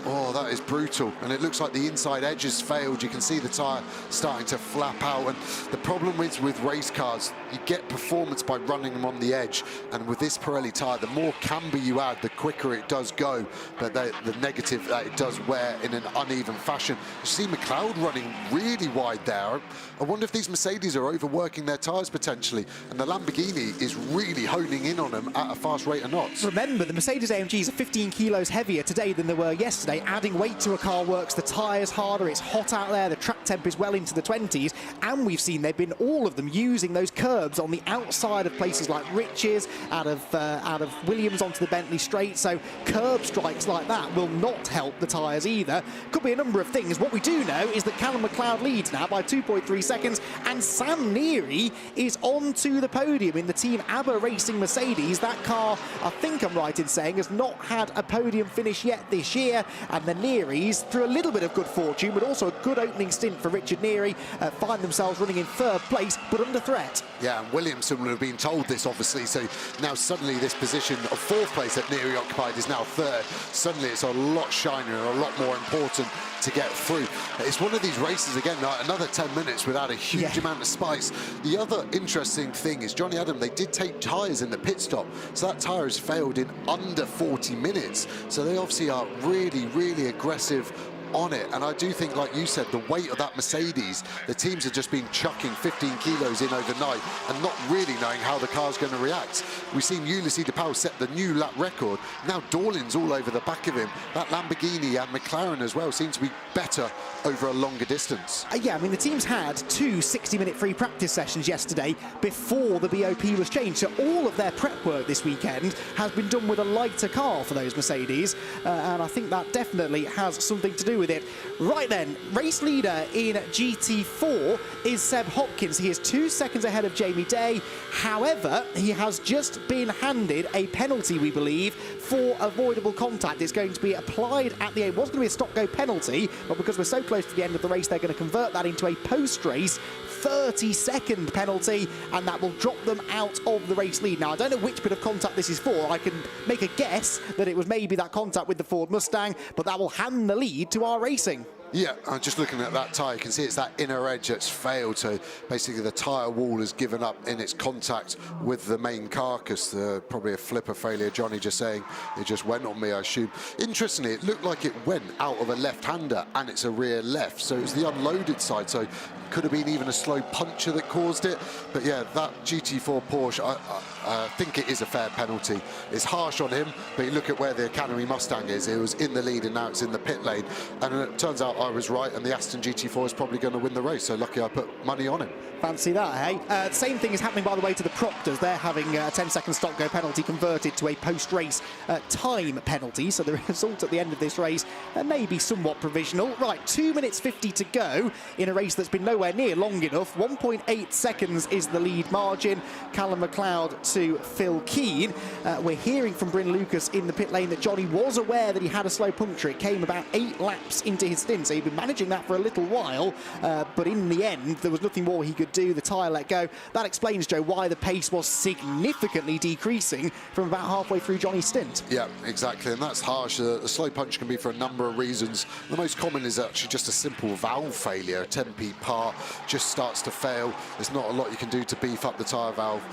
Oh, that is brutal. And it looks like the inside edge has failed. You can see the tyre starting to flap out. And the problem is with race cars, you get performance by running them on the edge. And with this Pirelli tyre, the more camber you add, the quicker it does go. But the negative that it does wear in an uneven fashion. You see McLeod running really wide there. I wonder if these Mercedes are overworking their tyres potentially. And the Lamborghini is really honing in on them at a fast rate of knots. Remember, the Mercedes AMGs are 15 kilos heavier today than they were yesterday. Adding weight to a car works the tyres harder, it's hot out there, the track temp is well into the 20s, and we've seen they've been, all of them, using those curbs on the outside of places like Riches, out of Williams onto the Bentley straight, so curb strikes like that will not help the tyres either. Could be a number of things. What we do know is that Callum McLeod leads now by 2.3 seconds, and Sam Neary is on to the podium in the Team ABBA Racing Mercedes. That car, I think I'm right in saying, has not had a podium finish yet this year, and the Nearys, through a little bit of good fortune, but also a good opening stint for Richard Neary, find themselves running in third place, but under threat. Yeah, and Williamson would have been told this, obviously, so now suddenly this position of fourth place that Neary occupied is now third. Suddenly it's a lot shinier and a lot more important to get through. It's one of these races, again, another 10 minutes without a huge amount of spice. The other interesting thing is Johnny Adam, they did take tyres in the pit stop, so that tyre has failed in under 40 minutes. So they obviously are really aggressive on it, and I do think, like you said, the weight of that Mercedes, the teams have just been chucking 15 kilos in overnight and not really knowing how the car's going to react. We've seen Ulysses de Pauw set the new lap record. Now Dorlin's all over the back of him. That Lamborghini and McLaren as well seem to be better over a longer distance. Yeah, I mean, the teams had two 60-minute free practice sessions yesterday before the BOP was changed, so all of their prep work this weekend has been done with a lighter car for those Mercedes, and I think that definitely has something to do with it. Right then, race leader in GT4 is Seb Hopkins. He is 2 seconds ahead of Jamie Day. However, he has just been handed a penalty, we believe, for avoidable contact. It's going to be applied at the end. It was going to be a stop-go penalty, but because we're so close to the end of the race, they're going to convert that into a post-race 30-second penalty, and that will drop them out of the race lead. Now, I don't know which bit of contact this is for. I can make a guess that it was maybe that contact with the Ford Mustang, but that will hand the lead to our racing. Yeah, I'm just looking at that tyre. You can see it's that inner edge that's failed. So basically the tyre wall has given up in its contact with the main carcass. Probably a flipper failure. Johnny just saying it just went on me, I assume. Interestingly, it looked like it went out of a left-hander, and it's a rear left. So it's the unloaded side. So it could have been even a slow puncher that caused it. But yeah, that GT4 Porsche, I think it is a fair penalty. It's harsh on him, but you look at where the Academy Mustang is. It was in the lead, and now it's in the pit lane. And it turns out I was right, and the Aston GT4 is probably going to win the race. So lucky I put money on him. Fancy that, hey? Same thing is happening, by the way, to the Proctors. They're having a 10-second stop-go penalty converted to a post-race time penalty. So the result at the end of this race may be somewhat provisional. Right, 2 minutes 50 to go in a race that's been nowhere near long enough. 1.8 seconds is the lead margin. Callum McLeod to Phil Keane. We're hearing from Bryn Lucas in the pit lane that Johnny was aware that he had a slow puncture. It came about 8 laps into his stint, so he'd been managing that for a little while. But in the end, there was nothing more he could do. The tyre let go. That explains, Joe, why the pace was significantly decreasing from about halfway through Johnny's stint. Yeah, exactly, and that's harsh. A slow punch can be for a number of reasons. The most common is actually just a simple valve failure. A 10p part just starts to fail. There's not a lot you can do to beef up the tyre valve,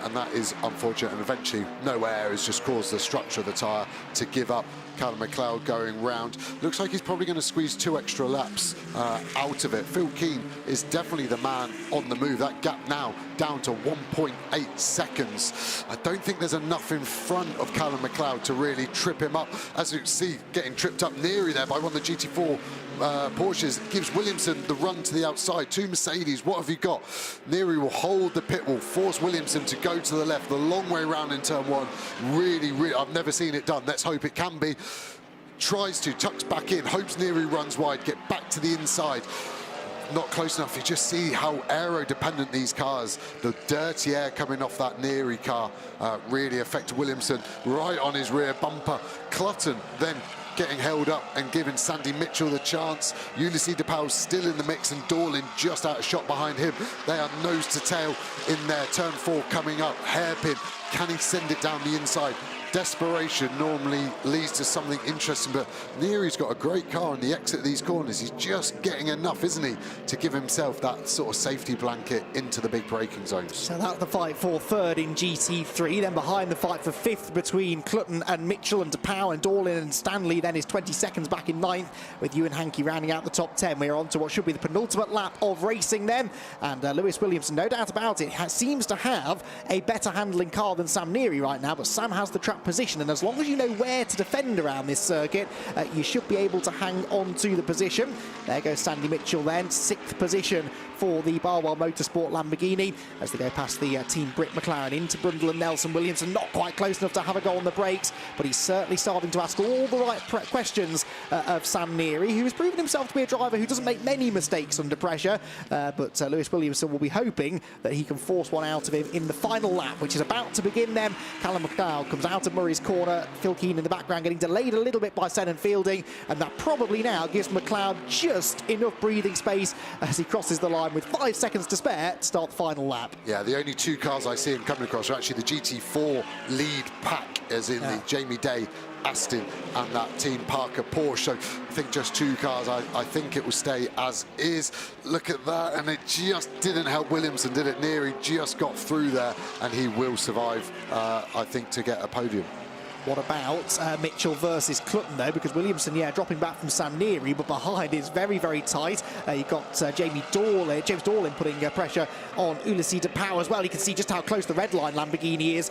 and that is unfortunate. And eventually, no air has just caused the structure of the tyre to give up. Callum McLeod going round. Looks like he's probably going to squeeze 2 extra laps out of it. Phil Keane is definitely the man on the move. That gap now down to 1.8 seconds. I don't think there's enough in front of Callum McLeod to really trip him up. As you can see, getting tripped up nearly there by one of the GT4 Porsches. Gives Williamson the run to the outside. 2 Mercedes, what have you got? Neary will hold the pit wall, force Williamson to go to the left, the long way round in turn 1. Really, I've never seen it done. Let's hope it can be. Tries to, tucks back in, hopes Neary runs wide, get back to the inside. Not close enough. You just see how aero-dependent these cars, the dirty air coming off that Neary car really affect Williamson right on his rear bumper. Clutton then getting held up and giving Sandy Mitchell the chance. Ulysses de Pauw's still in the mix, and Dorlin just out of shot behind him. They are nose to tail in there. Turn 4 coming up, hairpin. Can he send it down the inside? Desperation normally leads to something interesting, but Neary's got a great car on the exit of these corners. He's just getting enough, isn't he, to give himself that sort of safety blanket into the big braking zones. So that's the fight for third in GT3. Then behind the fight for fifth between Clutton and Mitchell and de Pauw and Dorlin and Stanley then is 20 seconds back in ninth, with Ewan Hankey rounding out the top 10. We're on to what should be the penultimate lap of racing then, and Lewis Williamson, no doubt about it, seems to have a better handling car than Sam Neary right now, but Sam has the track position, and as long as you know where to defend around this circuit, you should be able to hang on to the position. There goes Sandy Mitchell then, 6th position for the Barwell Motorsport Lamborghini as they go past the Team Britt McLaren into Brundle and Nelson. Williamson not quite close enough to have a go on the brakes, but he's certainly starting to ask all the right questions of Sam Neary, who has proven himself to be a driver who doesn't make many mistakes under pressure, but Lewis Williamson will be hoping that he can force one out of him in the final lap, which is about to begin then. Callum McLeod comes out of Murray's corner, Phil Keane in the background getting delayed a little bit by Senan Fielding, and that probably now gives McLeod just enough breathing space as he crosses the line with 5 seconds to spare to start the final lap. Yeah, the only 2 cars I see him coming across are actually the GT4 lead pack, as in the Jamie Day Aston and that Team Parker Porsche. So I think just 2 cars. I think it will stay as is. Look at that, and it just didn't help Williamson, did it? Neary just got through there, and he will survive, I think, to get a podium. What about Mitchell versus Clutton, though? Because Williamson, dropping back from Sam Neary, but behind is very, very tight. You've got James Dorlin putting pressure on Ulysses de Pauw as well. You can see just how close the red line Lamborghini is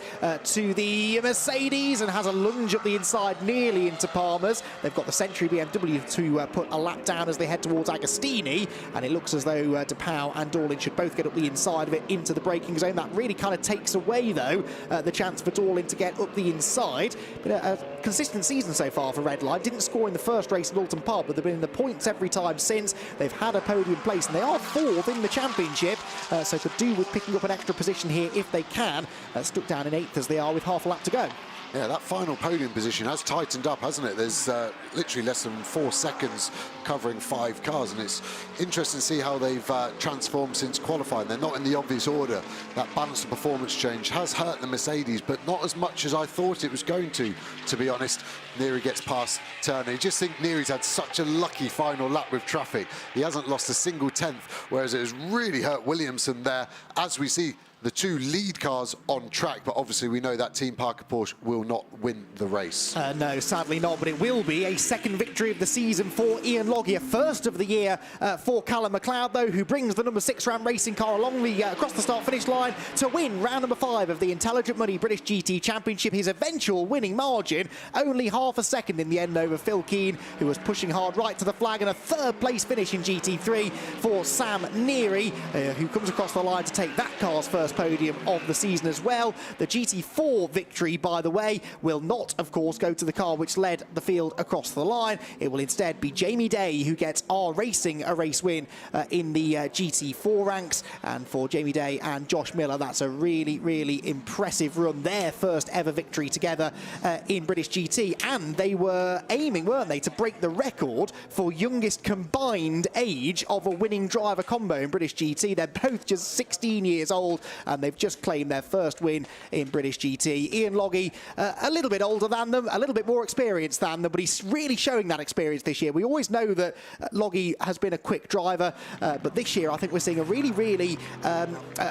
to the Mercedes, and has a lunge up the inside nearly into Palmer's. They've got the Century BMW to put a lap down as they head towards Agostini, and it looks as though de Pauw and Dorlin should both get up the inside of it into the braking zone. That really kind of takes away, though, the chance for Dorlin to get up the inside. Been a consistent season so far for Redline. Didn't score in the first race at Alton Park, but they've been in the points every time since. They've had a podium place, and they are 4th in the championship, so could do with picking up an extra position here if they can. Stuck down in 8th as they are with half a lap to go. Yeah, that final podium position has tightened up, hasn't it? There's literally less than 4 seconds covering 5 cars, and it's interesting to see how they've transformed since qualifying. They're not in the obvious order. That balance of performance change has hurt the Mercedes, but not as much as I thought it was going to be honest. Neary gets past Turner. You just think Neary's had such a lucky final lap with traffic. He hasn't lost a single tenth, whereas it has really hurt Williamson there, as we see the two lead cars on track, but obviously we know that Team Parker Porsche will not win the race. No, sadly not, but it will be a second victory of the season for Ian Loggie, a first of the year for Callum McLeod, though, who brings the number 6 Ram racing car along the across the start-finish line to win round number 5 of the Intelligent Money British GT Championship. His eventual winning margin, only half a second in the end over Phil Keane, who was pushing hard right to the flag, and a third-place finish in GT3 for Sam Neary, who comes across the line to take that car's first podium of the season as well. The GT4 victory, by the way, will not, of course, go to the car which led the field across the line. It will instead be Jamie Day who gets R Racing a race win in the GT4 ranks. And for Jamie Day and Josh Miller, that's a really, really impressive run. Their first ever victory together in British GT. And they were aiming, weren't they, to break the record for youngest combined age of a winning driver combo in British GT. They're both just 16 years old, and they've just claimed their first win in British GT. Ian Loggie, a little bit older than them, a little bit more experienced than them, but he's really showing that experience this year. We always know that Loggie has been a quick driver, but this year I think we're seeing a really, really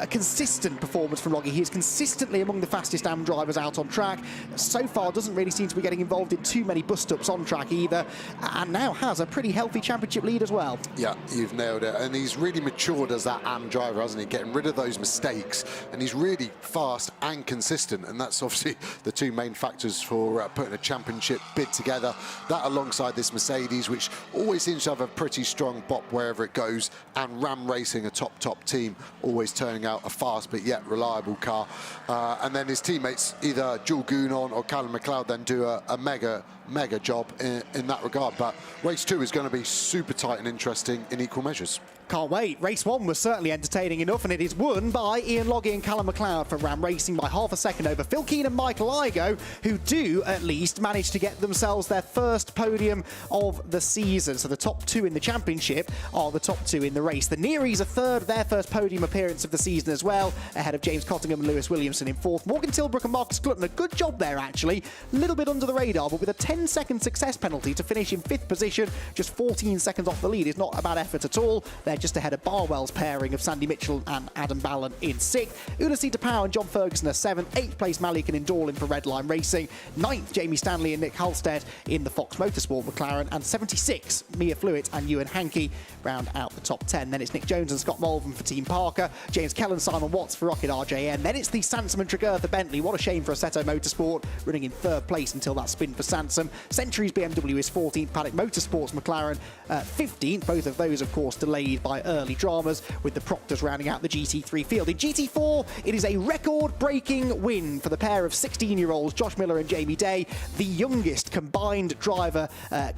consistent performance from Loggie. He is consistently among the fastest AM drivers out on track. So far doesn't really seem to be getting involved in too many bust-ups on track either, and now has a pretty healthy championship lead as well. Yeah, you've nailed it. And he's really matured as that AM driver, hasn't he? Getting rid of those mistakes, and he's really fast and consistent, and that's obviously the two main factors for putting a championship bid together. That alongside this Mercedes, which always seems to have a pretty strong bop wherever it goes, and Ram Racing, a top team, always turning out a fast but yet reliable car. And then his teammates, either Jules Gounon or Callum McLeod, then do a mega job in that regard. But race 2 is going to be super tight and interesting in equal measures. Can't wait. Race 1 was certainly entertaining enough, and it is won by Ian Loggie and Callum McLeod for Ram Racing by half a second over Phil Keane and Michael Igoe, who do at least manage to get themselves their first podium of the season. So the top 2 in the championship are the top 2 in the race. The Nearys are third, their first podium appearance of the season as well, ahead of James Cottingham and Lewis Williamson in fourth. Morgan Tilbrook and Marcus Glutton, a good job there actually, a little bit under the radar, but with a 10-second success penalty to finish in 5th position, just 14 seconds off the lead is not a bad effort at all. They're just ahead of Barwell's pairing of Sandy Mitchell and Adam Ballon in 6th. Unasita Power and John Ferguson are 7th. 8th place Malik and Indorlin for Redline Racing. 9th Jamie Stanley and Nick Halstead in the Fox Motorsport McLaren. And 76 Mia Flewitt and Ewan Hankey round out the top 10. Then it's Nick Jones and Scott Malvern for Team Parker. James Kell and Simon Watts for Rocket RJM. Then it's the Sansom and Tregertha Bentley. What a shame for Assetto Motorsport, running in 3rd place until that spin for Sansom. Centuries BMW is 14th. Paddock Motorsports McLaren 15th. Both of those, of course, delayed by early dramas, with the Proctors rounding out the GT3 field. In GT4, it is a record-breaking win for the pair of 16-year-olds, Josh Miller and Jamie Day, the youngest combined driver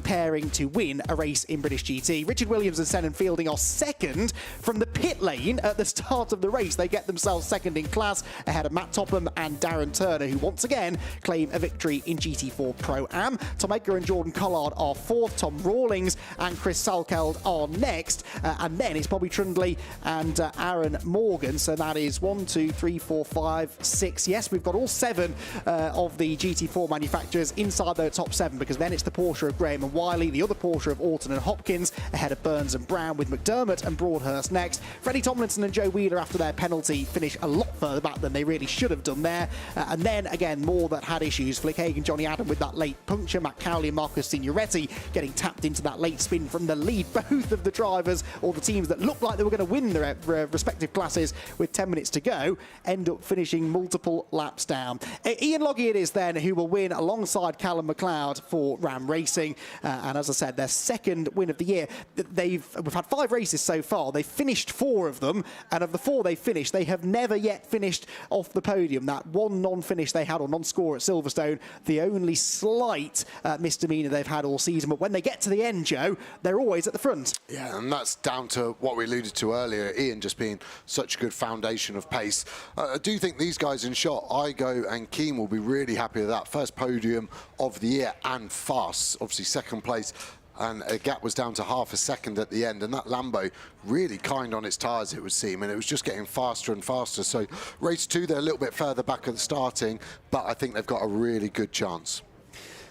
pairing to win a race in British GT. Richard Williams and Senan Fielding are second from the pit lane at the start of the race. They get themselves second in class, ahead of Matt Topham and Darren Turner, who once again claim a victory in GT4 Pro-Am. Tom Edgar and Jordan Collard are 4th. Tom Rawlings and Chris Salkeld are next. And then it's Bobby Trundley and Aaron Morgan. So that is 1, 2, 3, 4, 5, 6. Yes, we've got all 7 of the GT4 manufacturers inside the top 7, because then it's the Porsche of Graham and Wiley, the other Porsche of Orton and Hopkins, ahead of Burns and Brown, with McDermott and Broadhurst next. Freddie Tomlinson and Joe Wheeler, after their penalty, finish a lot further back than they really should have done there. And then again, more that had issues. Flick Hagen, Johnny Adam with that late puncture. Matt Cowley and Marcus Signoretti getting tapped into that late spin from the lead. Both of the drivers, or the teams that looked like they were going to win their respective classes with 10 minutes to go, end up finishing multiple laps down. Ian Loggie it is then who will win alongside Callum McLeod for Ram Racing. And as I said, their second win of the year. We've had 5 races so far. They've finished 4 of them, and of the 4 they finished, they have never yet finished off the podium. That one non-finish they had, or non-score at Silverstone, the only slight misdemeanor they've had all season. But when they get to the end, Joe, they're always at the front. Yeah, and that's down to what we alluded to earlier, Ian just being such a good foundation of pace. I do think these guys in shot, Igoe and Keane, will be really happy with that. First podium of the year and fast. Obviously second place, and a gap was down to half a second at the end, and that Lambo really kind on its tyres, it would seem, and it was just getting faster and faster. So race 2, they're a little bit further back at the starting, but I think they've got a really good chance.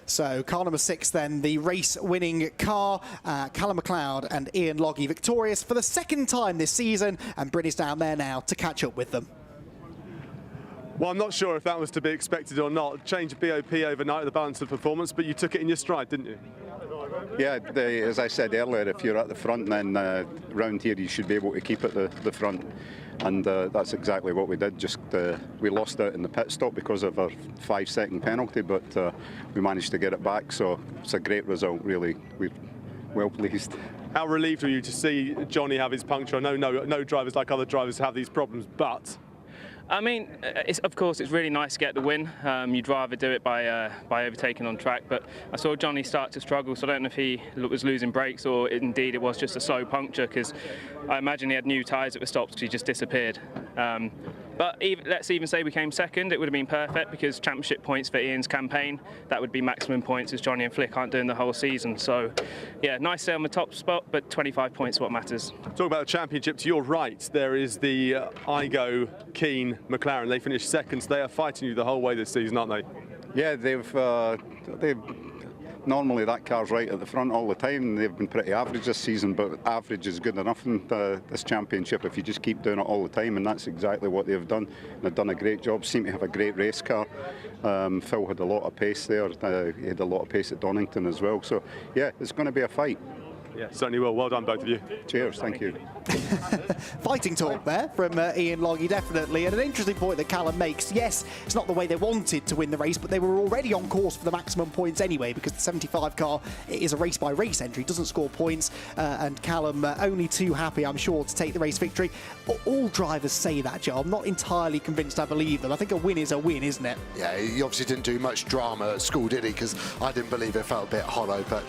So car number 6 then, the race-winning car, Callum McLeod and Ian Loggie victorious for the second time this season, and Britain's down there now to catch up with them. Well, I'm not sure if that was to be expected or not. Change of BOP overnight, the balance of performance, but you took it in your stride, didn't you? Yeah, as I said earlier, if you're at the front, then round here you should be able to keep at the front. And that's exactly what we did. Just we lost out in the pit stop because of our 5-second penalty, but we managed to get it back. So it's a great result, really. We're well pleased. How relieved were you to see Johnny have his puncture? I know no drivers like other drivers have these problems, but I mean, of course, it's really nice to get the win. You'd rather do it by overtaking on track, but I saw Johnny start to struggle, so I don't know if he was losing brakes or indeed it was just a slow puncture, because I imagine he had new tyres at the stops because he just disappeared. But let's even say we came second, it would have been perfect, because championship points for Ian's campaign, that would be maximum points, as Johnny and Flick aren't doing the whole season. So, yeah, nice to stay on the top spot, but 25 points is what matters. Talk about the championship, to your right, there is the Igo Keen McLaren. They finished second, so they are fighting you the whole way this season, aren't they? Yeah, they've normally that car's right at the front all the time. They've been pretty average this season, but average is good enough in this championship if you just keep doing it all the time, and that's exactly what they've done. They've done a great job, seem to have a great race car. Phil had a lot of pace there, he had a lot of pace at Donington as well, so yeah, it's going to be a fight. Yeah, certainly will. Well done, both of you. Cheers, thank you. Fighting talk there from Ian Loggie, definitely. And an interesting point that Callum makes. Yes, it's not the way they wanted to win the race, but they were already on course for the maximum points anyway, because the 75 car is a race-by-race entry, doesn't score points. And Callum only too happy, I'm sure, to take the race victory. All drivers say that, Joe. I'm not entirely convinced I believe them. I think a win is a win, isn't it? Yeah, he obviously didn't do much drama at school, did he? Because I didn't believe it, felt a bit hollow. But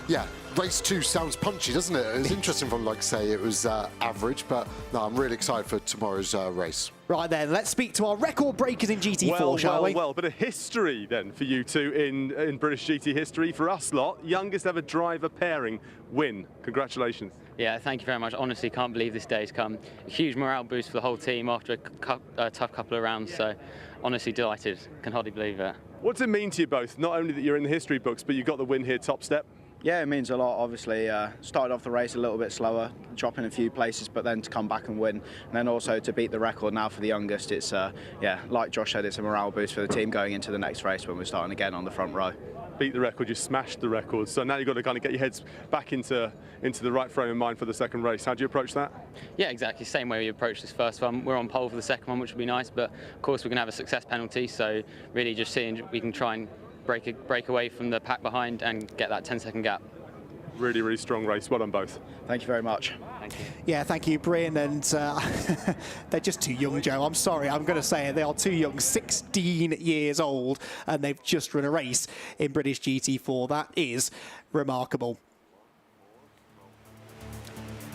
yeah, race 2 sounds punchy, doesn't it? It was interesting from, like, say, it was average, but no, I'm really excited for tomorrow's race. Right then, let's speak to our record breakers in GT4, shall we? Well, bit of history then for you two in British GT history. For us lot, youngest ever driver pairing win. Congratulations. Yeah, thank you very much. Honestly, can't believe this day's come. A huge morale boost for the whole team after a tough couple of rounds, so honestly delighted. Can hardly believe it. What's it mean to you both? Not only that you're in the history books, but you got the win here, top step. Yeah, it means a lot, obviously. Started off the race a little bit slower, dropping a few places, but then to come back and win. And then also to beat the record now for the youngest, it's, yeah, like Josh said, it's a morale boost for the team going into the next race when we're starting again on the front row. Beat the record, you smashed the record, so now you've got to kind of get your heads back into the right frame of mind for the second race. How do you approach that? Yeah, exactly. Same way we approached this first one. We're on pole for the second one, which will be nice, but of course we're going to have a success penalty, so really just seeing we can try and break away from the pack behind and get that 10-second gap. Really, really strong race. Well done both. Thank you very much. Thank you. Yeah, thank you, Bryn. And they're just too young, Joe. I'm sorry, I'm going to say it. They are too young, 16 years old, and they've just run a race in British GT4. That is remarkable.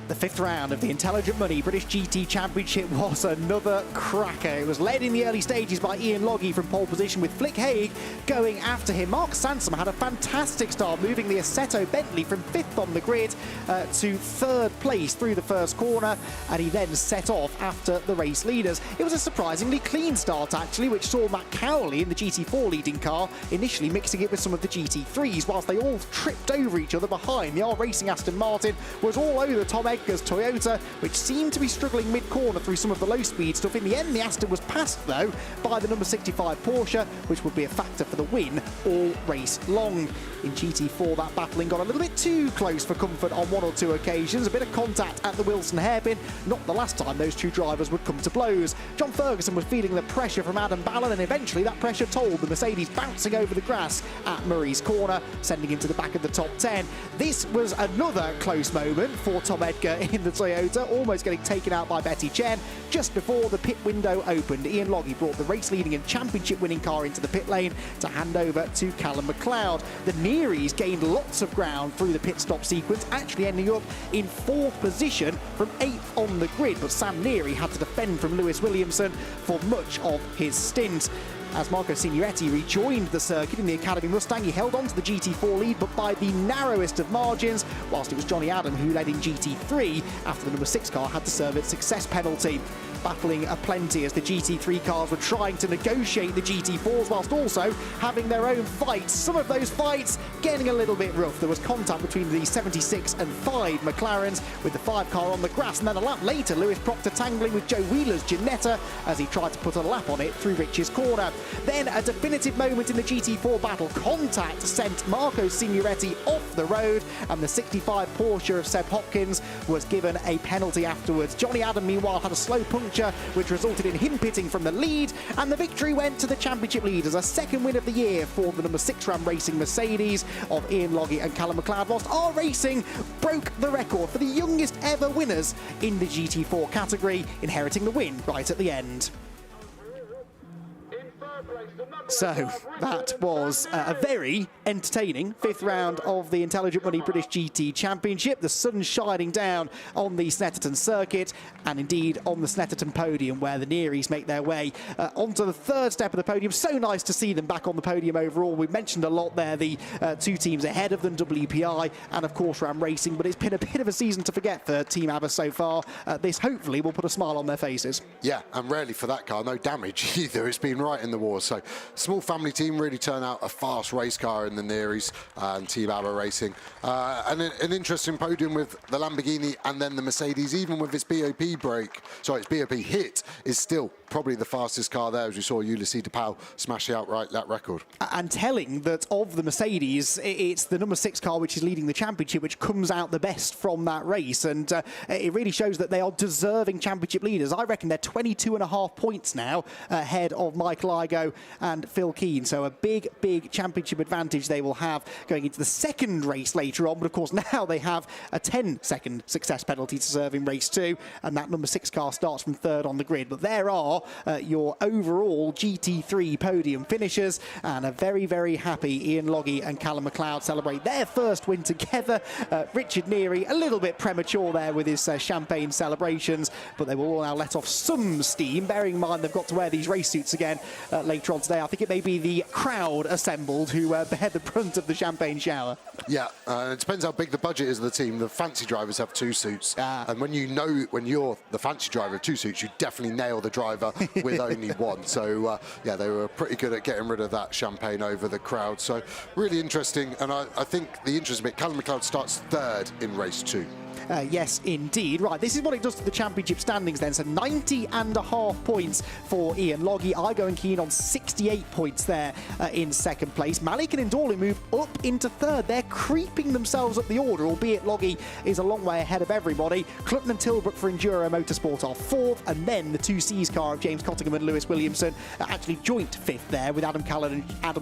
The fifth round of the Intelligent Money British GT Championship was another cracker. It was led in the early stages by Ian Loggie from pole position with Flick Haig going after him. Mark Sansom had a fantastic start, moving the Assetto Bentley from 5th on the grid to 3rd place through the first corner, and he then set off after the race leaders. It was a surprisingly clean start, actually, which saw Matt Cowley in the GT4 leading car initially mixing it with some of the GT3s, whilst they all tripped over each other behind. The R-Racing Aston Martin was all over Tom Edgar's Toyota, which seemed to be struggling mid-corner through some of the low-speed stuff. In the end, the Aston was passed, though, by the number 65 Porsche, which would be a factor for the win all race long. In GT4, that battling got a little bit too close for comfort on one or two occasions. A bit of contact at the Wilson hairpin, not the last time those two drivers would come to blows. John Ferguson was feeling the pressure from Adam Ballon, and eventually that pressure told, the Mercedes bouncing over the grass at Murray's corner, sending him to the back of the top 10. This was another close moment for Tom Edgar in the Toyota, almost getting taken out by Betty Chen just before the pit window opened. Ian Loggie brought the race-leading and championship-winning car into the pit lane to hand over to Callum McLeod. The Nearys gained lots of ground through the pit stop sequence, actually ending up in 4th position from 8th on the grid, but Sam Neary had to defend from Lewis Williamson for much of his stint. As Marco Signoretti rejoined the circuit in the Academy Mustang, he held on to the GT4 lead, but by the narrowest of margins, whilst it was Johnny Adam who led in GT3 after the number 6 car had to serve its success penalty. battling aplenty as the GT3 cars were trying to negotiate the GT4s whilst also having their own fights. Some of those fights getting a little bit rough. There was contact between the 76 and 5 McLarens with the 5 car on the grass, and then a lap later Lewis Proctor tangling with Joe Wheeler's Ginetta as he tried to put a lap on it through Rich's corner. Then a definitive moment in the GT4 battle. Contact sent Marco Signoretti off the road, and the 65 Porsche of Seb Hopkins was given a penalty afterwards. Johnny Adam meanwhile had a slow puncture which resulted in him pitting from the lead, and the victory went to the championship leaders. A second win of the year for the number 6 Ram Racing Mercedes of Ian Loggie and Callum McLeod, whilst our racing broke the record for the youngest ever winners in the GT4 category, inheriting the win right at the end. So that was a very entertaining 5th round of the Intelligent Money British GT Championship. The sun shining down on the Snetterton circuit and indeed on the Snetterton podium, where the Nearys make their way onto the 3rd step of the podium. So nice to see them back on the podium overall. We mentioned a lot there, the 2 teams ahead of them, WPI and of course Ram Racing, but it's been a bit of a season to forget for Team ABBA so far. This hopefully will put a smile on their faces. Yeah, and rarely for that car, no damage either. It's been right in the war. So small family team really turn out a fast race car in the Nearys and Team ABBA Racing. And an interesting podium with the Lamborghini and then the Mercedes, even with its BOP hit, is still probably the fastest car there, as we saw Ulysses de Pauw smash the outright lap record. And telling that of the Mercedes, it's the number 6 car which is leading the championship, which comes out the best from that race. And it really shows that they are deserving championship leaders. I reckon they're 22.5 points now ahead of Michael Igoe and Phil Keane. So a big, big championship advantage they will have going into the 2nd race later on. But of course, now they have a 10-second success penalty to serve in race 2. And that number 6 car starts from 3rd on the grid. But there are your overall GT3 podium finishers, and a very, very happy Ian Loggie and Callum McLeod celebrate their first win together. Richard Neary a little bit premature there with his champagne celebrations, but they will all now let off some steam, bearing in mind they've got to wear these race suits again later on today. I think it may be the crowd assembled who bear the brunt of the champagne shower. Yeah, it depends how big the budget is of the team. The fancy drivers have 2 suits, and when you're the fancy driver of 2 suits, you definitely nail the driver with only 1. So yeah, they were pretty good at getting rid of that champagne over the crowd. So really interesting, and I think the interesting bit, Callum McLeod starts 3rd in race 2. Yes, indeed. Right, this is what it does to the championship standings then. So 90.5 points for Ian Loggie. Igoe and Keane on 68 points there in 2nd place. Malik and Indorley move up into 3rd. They're creeping themselves up the order, albeit Loggie is a long way ahead of everybody. Clutton and Tilbrook for Enduro Motorsport are 4th, and then the 2Cs car of James Cottingham and Lewis Williamson are actually joint 5th there with Adam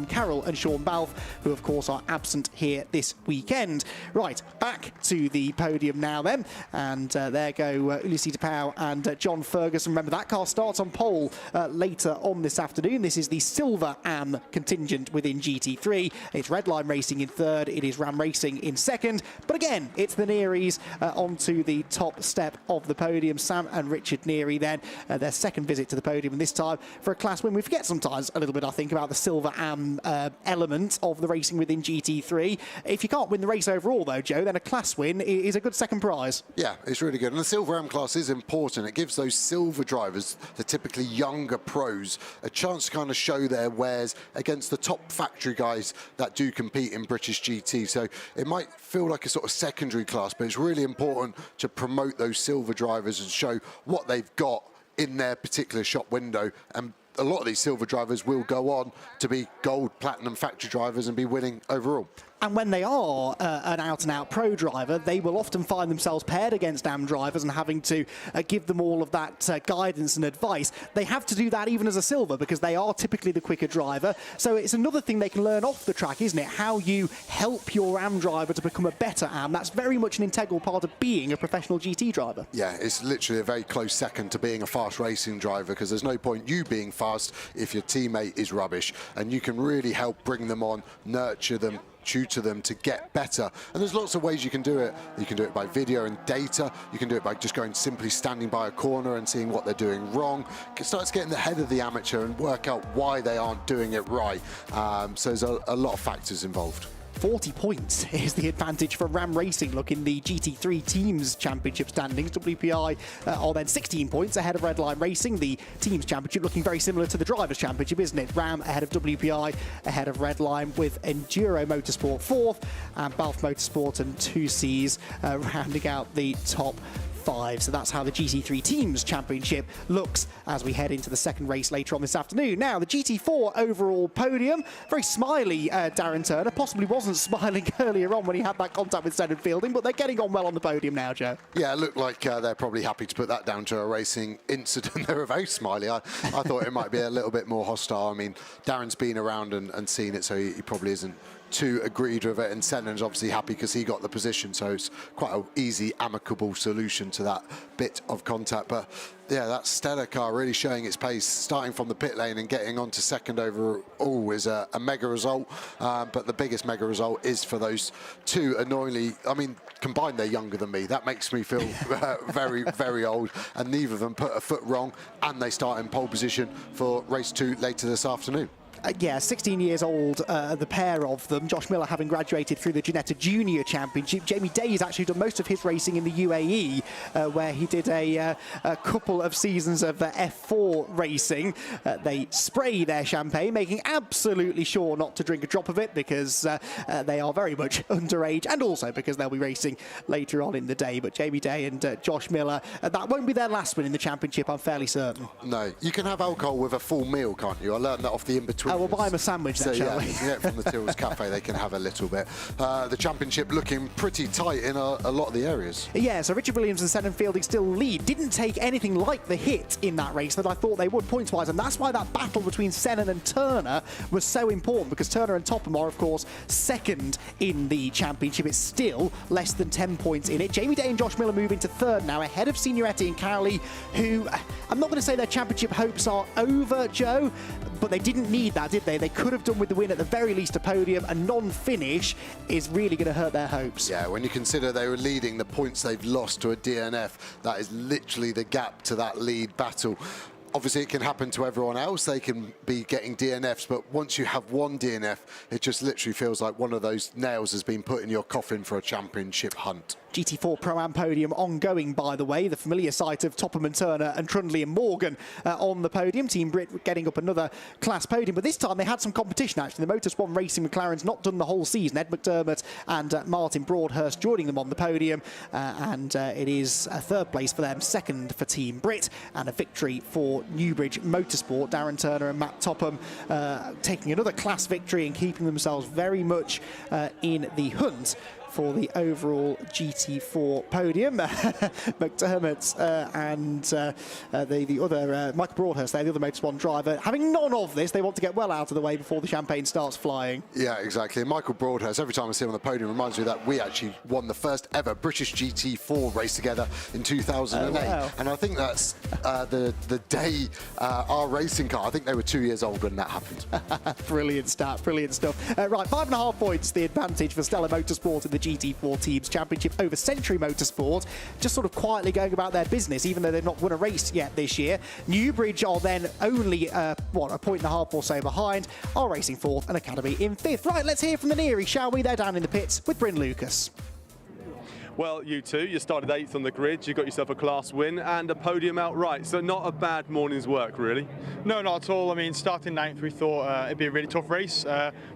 Carroll and Sean Balfe, who of course are absent here this weekend. Right, back to the podium now then, and there go Ulysses de Pauw and John Ferguson. Remember, that car starts on pole later on this afternoon. This is the Silver Am contingent within GT3. It's Redline Racing in 3rd, it is Ram Racing in 2nd, but again it's the Nearys onto the top step of the podium. Sam and Richard Neary then their 2nd visit to the podium, and this time for a class win. We forget sometimes a little bit, I think, about the Silver Am element of the racing within GT3. If you can't win the race overall though, Joe, then a class win is a good second prize. Yeah, it's really good. And the Silver Am class is important. It gives those silver drivers, the typically younger pros, a chance to kind of show their wares against the top factory guys that do compete in British GT. So it might feel like a sort of secondary class, but it's really important to promote those silver drivers and show what they've got in their particular shop window. And a lot of these silver drivers will go on to be gold, platinum factory drivers and be winning overall. And when they are an out-and-out pro driver, they will often find themselves paired against AM drivers and having to give them all of that guidance and advice. They have to do that even as a silver because they are typically the quicker driver. So it's another thing they can learn off the track, isn't it? How you help your AM driver to become a better AM. That's very much an integral part of being a professional GT driver. Yeah, it's literally a very close second to being a fast racing driver, because there's no point you being fast if your teammate is rubbish, and you can really help bring them on, nurture them, tutor them to get better. And there's lots of ways you can do it. You can do it by video and data. You can do it by just simply standing by a corner and seeing what they're doing wrong. It starts getting the head of the amateur and work out why they aren't doing it right. So there's a lot of factors involved. 40 points is the advantage for Ram Racing. Look, in the GT3 Teams Championship standings, WPI are then 16 points ahead of Redline Racing. The Teams Championship looking very similar to the Drivers' Championship, isn't it? Ram ahead of WPI, ahead of Redline, with Enduro Motorsport 4th, and Balf Motorsport and 2Cs rounding out the top 5. So that's how the GT3 Teams Championship looks as we head into the second race later on this afternoon. Now, the GT4 overall podium, very smiley Darren Turner. Possibly wasn't smiling earlier on when he had that contact with Snetterton Fielding, but they're getting on well on the podium now, Joe. Yeah, it looked like they're probably happy to put that down to a racing incident. They were very smiley. I thought it might be a little bit more hostile. I mean, Darren's been around and seen it, so he probably isn't too agreed with it, and Snetterton's obviously happy because he got the position, so it's quite an easy, amicable solution to that bit of contact. But yeah, that Stella car really showing its pace, starting from the pit lane and getting on to second overall is a mega result. But the biggest mega result is for those two annoyingly, I mean, combined they're younger than me. That makes me feel very, very old. And neither of them put a foot wrong, and they start in pole position for race 2 later this afternoon. Yeah, 16 years old, the pair of them. Josh Miller having graduated through the Ginetta Junior Championship. Jamie Day has actually done most of his racing in the UAE, where he did a couple of seasons of F4 racing. They spray their champagne, making absolutely sure not to drink a drop of it because they are very much underage, and also because they'll be racing later on in the day. But Jamie Day and Josh Miller, that won't be their last win in the championship, I'm fairly certain. No, you can have alcohol with a full meal, can't you? I learned that off the in-between. We'll buy them a sandwich then, shall we? Yeah, from the Tills Cafe, they can have a little bit. The championship looking pretty tight in a lot of the areas. Yeah, so Richard Williams and Snetterton Fielding still lead. Didn't take anything like the hit in that race that I thought they would points-wise, and that's why that battle between Sennan and Turner was so important, because Turner and Topham are, of course, second in the championship. It's still less than 10 points in it. Jamie Day and Josh Miller move into third now, ahead of Signoretti and Cowley, who, I'm not going to say their championship hopes are over, Joe, but they didn't need that, did they? They could have done with the win at the very least a podium. A non-finish is really going to hurt their hopes. Yeah, when you consider they were leading, the points they've lost to a DNF, that is literally the gap to that lead battle. Obviously, it can happen to everyone else. They can be getting DNFs, but once you have one DNF, it just literally feels like one of those nails has been put in your coffin for a championship hunt. GT4 Pro-Am podium ongoing, by the way. The familiar sight of Topham and Turner and Trundley and Morgan on the podium. Team Brit getting up another class podium, but this time they had some competition, actually. The Motorsport Racing McLaren's not done the whole season. Ed McDermott and Martin Broadhurst joining them on the podium, and it is a third place for them, second for Team Brit, and a victory for Newbridge Motorsport. Darren Turner and Matt Topham taking another class victory and keeping themselves very much in the hunt for the overall GT4 podium. McDermott and the other, Michael Broadhurst there, the other Motorsport driver, having none of this, they want to get well out of the way before the champagne starts flying. Yeah, exactly. And Michael Broadhurst, every time I see him on the podium, reminds me that we actually won the first ever British GT4 race together in 2008. Oh, wow. And I think that's the day our racing car, I think they were 2 years old when that happened. Brilliant stat, brilliant stuff. Right, 5.5 points the advantage for Stella Motorsport in the GT4 Teams Championship over Century Motorsport, just sort of quietly going about their business, even though they've not won a race yet this year. Newbridge are then only, a point and a half or so behind, are racing fourth and Academy in fifth. Right, let's hear from the Neary, shall we? They're down in the pits with Bryn Lucas. Well, you two, you started 8th on the grid, you got yourself a class win and a podium outright, so not a bad morning's work, really. No, not at all. I mean, starting 9th, we thought it'd be a really tough race.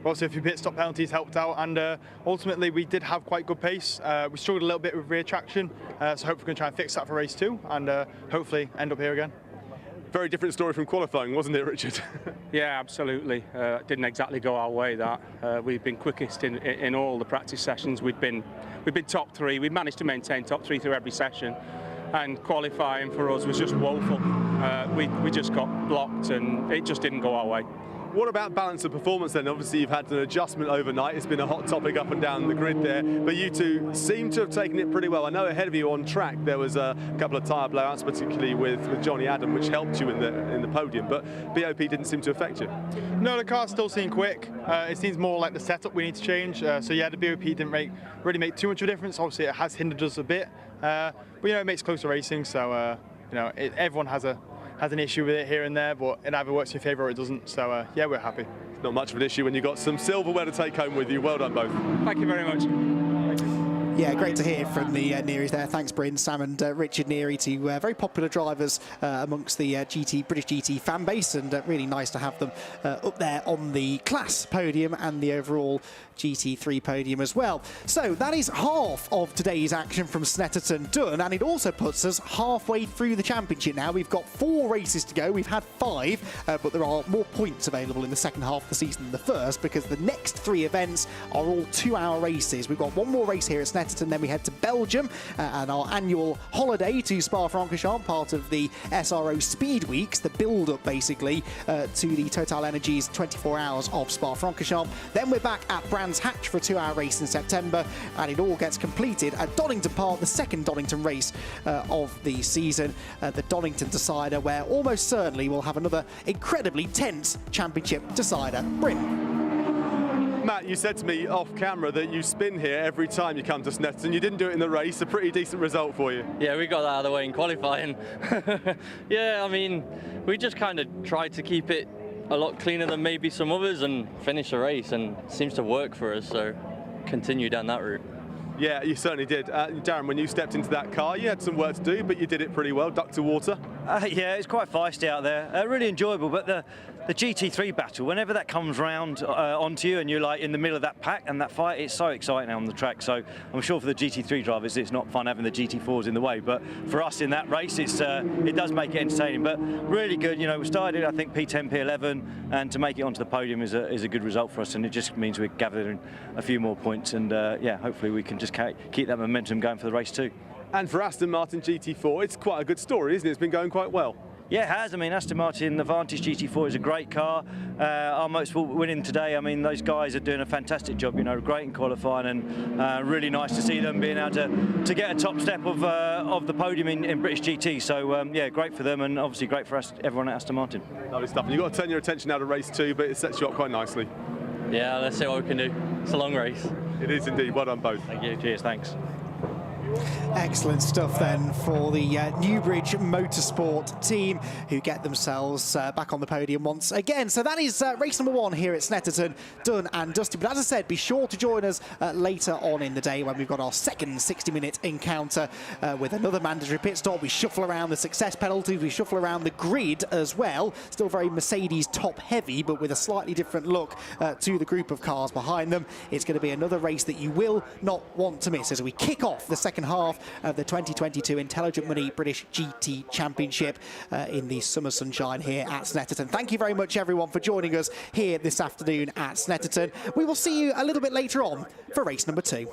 Also, a few pit stop penalties helped out, and ultimately we did have quite good pace. We struggled a little bit with rear traction, so hopefully we're going to try and fix that for race 2, and hopefully end up here again. Very different story from qualifying, wasn't it, Richard? Yeah, absolutely. Didn't exactly go our way, that. We've been quickest in all the practice sessions. We've been top 3. We managed to maintain top 3 through every session, and qualifying for us was just woeful. We just got blocked and it just didn't go our way. What about balance of performance then? Obviously you've had an adjustment overnight. It's been a hot topic up and down the grid there, but you two seem to have taken it pretty well. I know ahead of you on track there was a couple of tyre blowouts, particularly with Johnny Adam, which helped you in the podium, but BOP didn't seem to affect you. No, the car still seemed quick. It seems more like the setup we need to change. So yeah, the BOP didn't really make too much of a difference. Obviously it has hindered us a bit, but you know, it makes closer racing. So you know, everyone has an issue with it here and there, but it either works in your favour or it doesn't. So yeah, we're happy. Not much of an issue when you've got some silverware to take home with you. Well done, both. Thank you very much. Yeah, great to hear from the Nearys there. Thanks, Bryn, Sam and Richard Neary, two very popular drivers amongst the British GT fan base, and really nice to have them up there on the class podium and the overall GT3 podium as well. So that is half of today's action from Snetterton done, and it also puts us halfway through the championship now. We've got 4 races to go. We've had 5, but there are more points available in the second half of the season than the first, because the next 3 events are all 2-hour races. We've got one more race here at Snetterton, then we head to Belgium and our annual holiday to Spa-Francorchamps, part of the SRO Speed Weeks, the build-up basically to the Total Energies 24 hours of Spa-Francorchamps. Then we're back at Brands Hatch for a 2-hour race in September, and it all gets completed at Donington Park, the second Donington race of the season, the Donington Decider, where almost certainly we'll have another incredibly tense championship decider. Bryn. Matt, you said to me off camera that you spin here every time you come to Snetterton. You didn't do it in the race, a pretty decent result for you. Yeah, we got that out of the way in qualifying. Yeah, I mean, we just kind of tried to keep it a lot cleaner than maybe some others and finish a race, and it seems to work for us, so continue down that route. Yeah, you certainly did. Darren, when you stepped into that car, you had some work to do, but you did it pretty well, ducked to water. Yeah, it's quite feisty out there. Really enjoyable, but the GT3 battle, whenever that comes round onto you and you're like in the middle of that pack and that fight, it's so exciting on the track. So I'm sure for the GT3 drivers, it's not fun having the GT4s in the way, but for us in that race, it does make it entertaining. But really good, you know, we started, I think, P10, P11, and to make it onto the podium is a good result for us, and it just means we're gathering a few more points, and yeah, hopefully we can just keep that momentum going for the race too. And for Aston Martin GT4, it's quite a good story, isn't it? It's been going quite well. Yeah, it has. I mean, Aston Martin, the Vantage GT4 is a great car. Our Motorsport winning today, I mean, those guys are doing a fantastic job, you know, great in qualifying, and really nice to see them being able to get a top step of the podium in British GT. So, yeah, great for them, and obviously great for us, everyone at Aston Martin. Lovely stuff. And you've got to turn your attention now to race 2, but it sets you up quite nicely. Yeah, let's see what we can do. It's a long race. It is indeed. Well done both. Thank you. Cheers. Thanks. Excellent stuff then for the Newbridge Motorsport team, who get themselves back on the podium once again. So that is race number 1 here at Snetterton, done and dusted. But as I said, be sure to join us later on in the day when we've got our second 60-minute encounter with another mandatory pit stop. We shuffle around the success penalties, we shuffle around the grid as well. Still very Mercedes top heavy, but with a slightly different look to the group of cars behind them. It's going to be another race that you will not want to miss as we kick off the second half of the 2022 Intelligent Money British GT Championship in the summer sunshine here at Snetterton. Thank you very much, everyone, for joining us here this afternoon at Snetterton. We will see you a little bit later on for race number 2.